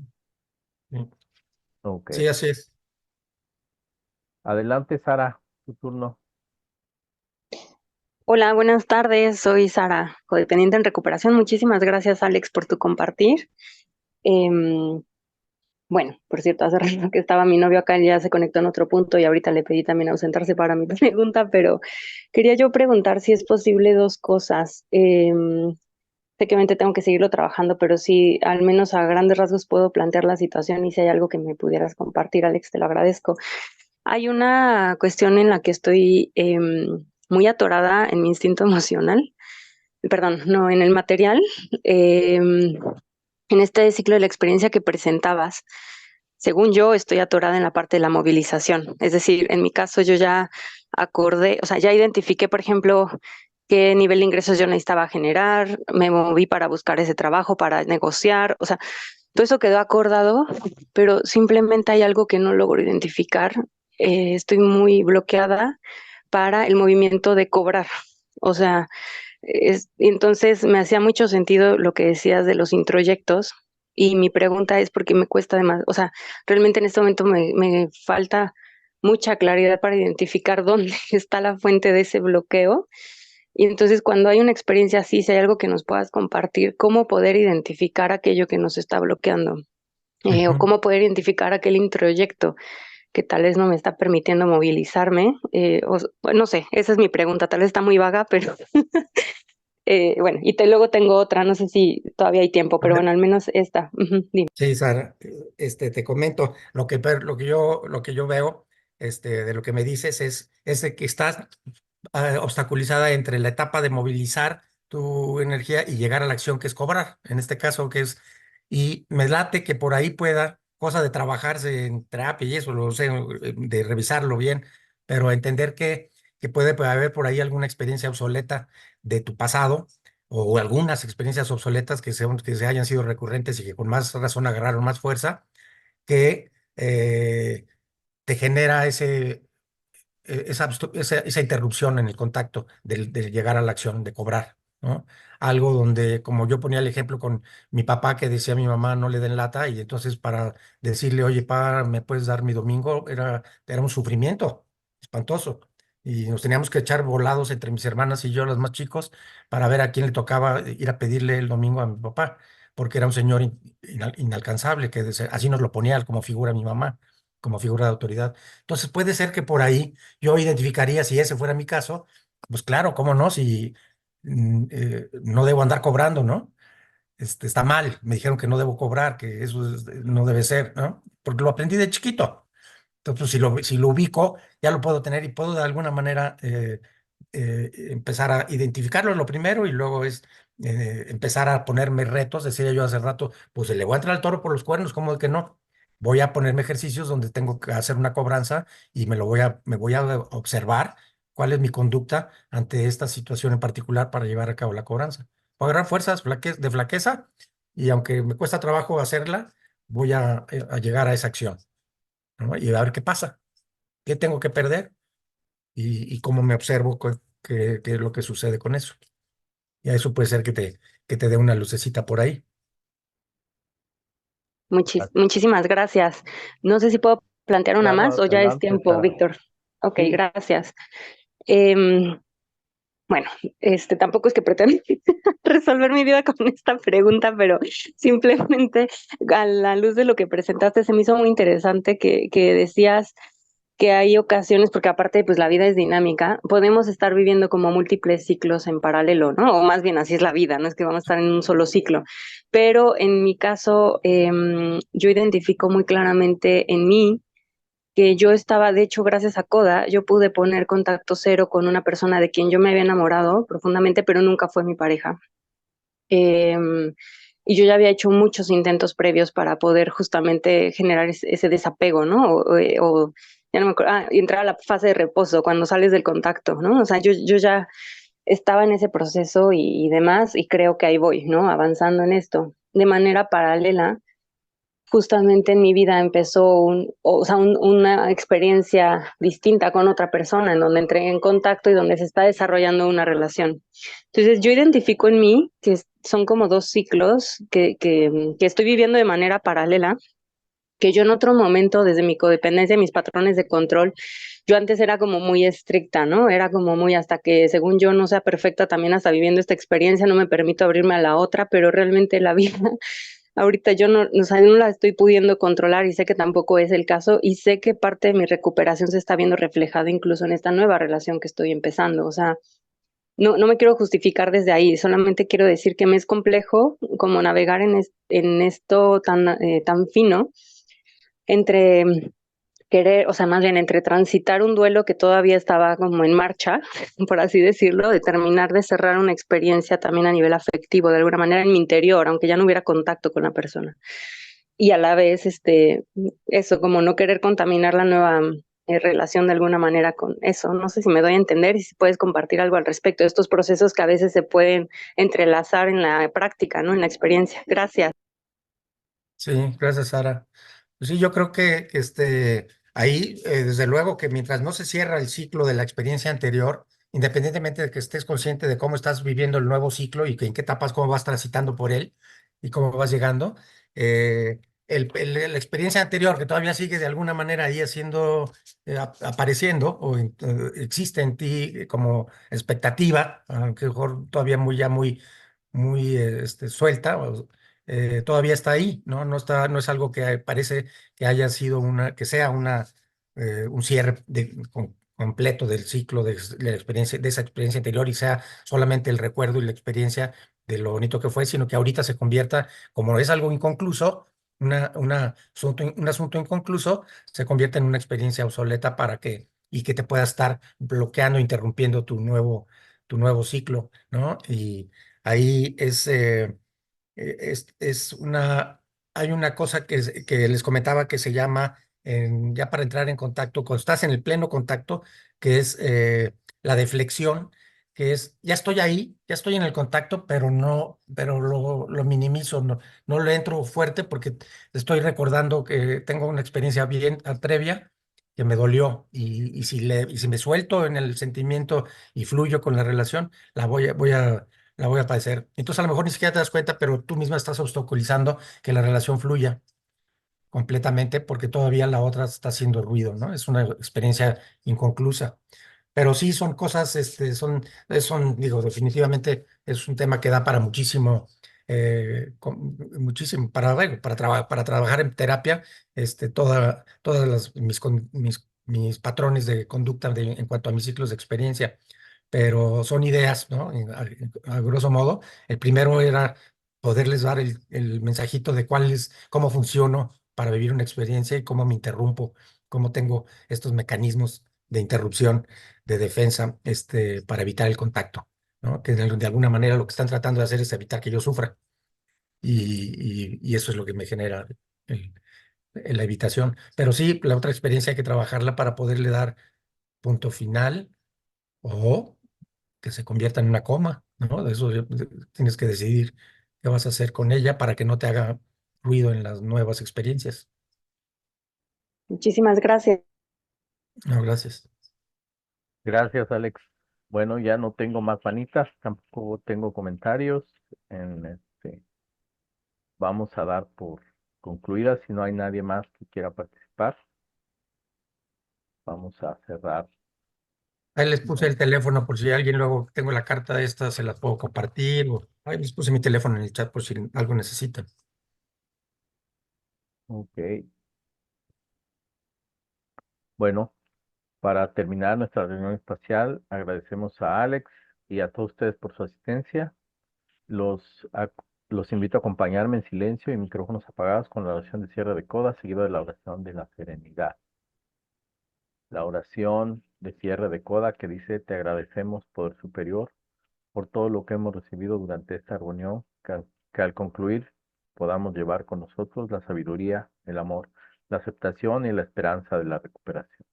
Sí, Ok. sí, así es. Adelante, Sara, tu turno. Hola, buenas tardes. Soy Sara, codependiente en recuperación. Muchísimas gracias, Alex, por tu compartir. Em, bueno, por cierto, hace rato que estaba mi novio acá, él ya se conectó en otro punto y ahorita le pedí también ausentarse para mi pregunta, pero quería yo preguntar si es posible dos cosas. Sé que obviamente tengo que seguirlo trabajando, pero sí, al menos a grandes rasgos puedo plantear la situación y si hay algo que me pudieras compartir, Alex, te lo agradezco. Hay una cuestión en la que estoy muy atorada en mi instinto emocional, perdón, no, en el material, en este ciclo de la experiencia que presentabas. Según yo, estoy atorada en la parte de la movilización. Es decir, en mi caso yo ya acordé, o sea, ya identifiqué, por ejemplo, qué nivel de ingresos yo necesitaba generar, me moví para buscar ese trabajo, para negociar, o sea, todo eso quedó acordado, pero simplemente hay algo que no logro identificar. Estoy muy bloqueada para el movimiento de cobrar. O sea, entonces me hacía mucho sentido lo que decías de los introyectos y mi pregunta es por qué me cuesta además, o sea, realmente en este momento me falta mucha claridad para identificar dónde está la fuente de ese bloqueo. Y entonces cuando hay una experiencia así, si hay algo que nos puedas compartir, cómo poder identificar aquello que nos está bloqueando, o Ujú. cómo poder identificar aquel introyecto que tal vez no me está permitiendo movilizarme, bueno, no sé, esa es mi pregunta, tal vez está muy vaga, pero bueno, y luego tengo otra, no sé si todavía hay tiempo, A pero ver, bueno, al menos esta. Ujú, dime. sí, Sara, te comento, lo que yo veo, de lo que me dices es de que estás obstaculizada entre la etapa de movilizar tu energía y llegar a la acción que es cobrar, en este caso que es, y me late que por ahí pueda, cosa de trabajarse en terapia y eso, lo sé, de revisarlo bien, pero entender que puede haber por ahí alguna experiencia obsoleta de tu pasado o algunas experiencias obsoletas que se hayan sido recurrentes y que con más razón agarraron más fuerza, que te genera esa interrupción en el contacto del llegar a la acción de cobrar, ¿no? Algo donde, como yo ponía el ejemplo con mi papá que decía a mi mamá no le den lata y entonces para decirle, oye, pa, ¿me puedes dar mi domingo? Era un sufrimiento espantoso. Y nos teníamos que echar volados entre mis hermanas y yo, los más chicos, para ver a quién le tocaba ir a pedirle el domingo a mi papá, porque era un señor inalcanzable, así nos lo ponía como figura mi mamá, como figura de autoridad. Entonces puede ser que por ahí yo identificaría, si ese fuera mi caso, pues claro, cómo no, si no debo andar cobrando, ¿no? Está mal, me dijeron que no debo cobrar, que eso no debe ser, ¿no? Porque lo aprendí de chiquito. Entonces, pues, si lo ubico, ya lo puedo tener y puedo de alguna manera empezar a identificarlo lo primero y luego es empezar a ponerme retos. Decía yo hace rato, pues se le voy a entrar al toro por los cuernos, ¿cómo de que no? Voy a ponerme ejercicios donde tengo que hacer una cobranza y me voy a observar cuál es mi conducta ante esta situación en particular para llevar a cabo la cobranza. Voy a agarrar fuerzas de flaqueza y aunque me cuesta trabajo hacerla, voy a llegar a esa acción. ¿no? Y a ver qué pasa, qué tengo que perder y cómo me observo qué es lo que sucede con eso. Y a eso puede ser que te dé una lucecita por ahí. Muchísimas gracias. No sé si puedo plantear una más Claro, o ya es adelante, tiempo, Sara. Víctor. Ok, Sí, gracias. Em, bueno, tampoco es que pretenda resolver mi vida con esta pregunta, pero simplemente a la luz de lo que presentaste, se me hizo muy interesante que decías que hay ocasiones, porque aparte, pues la vida es dinámica, podemos estar viviendo como múltiples ciclos en paralelo, ¿no? O más bien así es la vida, no es que vamos a estar en un solo ciclo. Pero en mi caso, yo identifico muy claramente en mí que yo estaba, de hecho, gracias a Coda, yo pude poner contacto cero con una persona de quien yo me había enamorado profundamente, pero nunca fue mi pareja. Y yo ya había hecho muchos intentos previos para poder justamente generar ese desapego, ¿no? Ya no me acuerdo, y entrar a la fase de reposo cuando sales del contacto, ¿no? O sea, yo ya estaba en ese proceso y demás, y creo que ahí voy, ¿no? Avanzando en esto. De manera paralela, justamente en mi vida empezó una experiencia distinta con otra persona, en donde entré en contacto y donde se está desarrollando una relación. Entonces yo identifico en mí que son como dos ciclos que estoy viviendo de manera paralela, que yo en otro momento, desde mi codependencia, mis patrones de control, yo antes era como muy estricta, ¿no? Era como muy hasta que según yo no sea perfecta, también hasta viviendo esta experiencia no me permito abrirme a la otra, pero realmente la vida ahorita yo no, o sea, no la estoy pudiendo controlar y sé que tampoco es el caso y sé que parte de mi recuperación se está viendo reflejada incluso en esta nueva relación que estoy empezando. O sea, no me quiero justificar desde ahí, solamente quiero decir que me es complejo como navegar en esto tan fino entre querer, o sea, más bien entre transitar un duelo que todavía estaba como en marcha, por así decirlo, de terminar de cerrar una experiencia también a nivel afectivo, de alguna manera en mi interior, aunque ya no hubiera contacto con la persona. Y a la vez, eso, como no querer contaminar la nueva relación de alguna manera con eso. No sé si me doy a entender y si puedes compartir algo al respecto de estos procesos que a veces se pueden entrelazar en la práctica, ¿no? En la experiencia. Gracias. Sí, gracias, Sara. Pues sí, yo creo que ahí, desde luego que mientras no se cierra el ciclo de la experiencia anterior, independientemente de que estés consciente de cómo estás viviendo el nuevo ciclo y que en qué etapas, cómo vas transitando por él y cómo vas llegando, la experiencia anterior que todavía sigue de alguna manera ahí haciendo, apareciendo existe en ti como expectativa, aunque mejor todavía muy suelta, todavía está ahí, ¿no? No está, no es algo que parece que haya sido que sea un cierre completo del ciclo de la experiencia, de esa experiencia anterior y sea solamente el recuerdo y la experiencia de lo bonito que fue, sino que ahorita se convierta, como es algo inconcluso, un asunto inconcluso, se convierte en una experiencia obsoleta y que te pueda estar bloqueando, interrumpiendo tu nuevo ciclo, ¿no? Y ahí hay una cosa que les comentaba que se llama, ya para entrar en contacto, cuando estás en el pleno contacto, que es la deflexión, que es, ya estoy ahí, ya estoy en el contacto, pero lo minimizo, no le entro fuerte porque estoy recordando que tengo una experiencia bien previa que me dolió y si me suelto en el sentimiento y fluyo con la relación, la voy a padecer. Entonces a lo mejor ni siquiera te das cuenta, pero tú misma estás obstaculizando que la relación fluya completamente porque todavía la otra está haciendo ruido, ¿no? Es una experiencia inconclusa. Pero sí son cosas, digo, definitivamente es un tema que da para muchísimo, muchísimo, bueno, para trabajar en terapia, todas mis patrones de conducta en cuanto a mis ciclos de experiencia, pero son ideas, ¿no? A grosso modo, el primero era poderles dar el mensajito de cómo funciono para vivir una experiencia y cómo me interrumpo, cómo tengo estos mecanismos de interrupción de defensa para evitar el contacto, ¿no? Que de alguna manera lo que están tratando de hacer es evitar que yo sufra y eso es lo que me genera el- la evitación. Pero sí, la otra experiencia hay que trabajarla para poderle dar punto final o que se convierta en una coma, ¿no? De eso tienes que decidir qué vas a hacer con ella para que no te haga ruido en las nuevas experiencias. Muchísimas gracias. No, gracias. Gracias, Alex. Bueno, ya no tengo más manitas, tampoco tengo comentarios. Vamos a dar por concluida si no hay nadie más que quiera participar. Vamos a cerrar. Ahí les puse el teléfono por si alguien luego tengo la carta de esta, se la puedo compartir. Ahí les puse mi teléfono en el chat por si algo necesitan. Ok. Bueno, para terminar nuestra reunión espacial, agradecemos a Alex y a todos ustedes por su asistencia. Los invito a acompañarme en silencio y micrófonos apagados con la oración de cierre de coda, seguido de la oración de la serenidad. La oración de cierre de coda que dice: te agradecemos, Poder Superior, por todo lo que hemos recibido durante esta reunión, que al concluir podamos llevar con nosotros la sabiduría, el amor, la aceptación y la esperanza de la recuperación.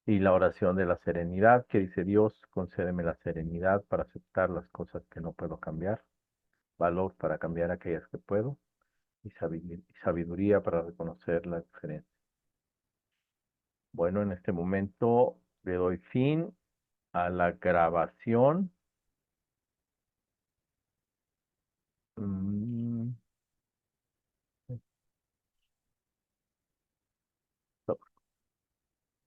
Y la oración de la serenidad que dice: Dios, concédeme la serenidad para aceptar las cosas que no puedo cambiar, valor para cambiar aquellas que puedo, y sabiduría para reconocer la diferencia. Bueno, en este momento le doy fin a la grabación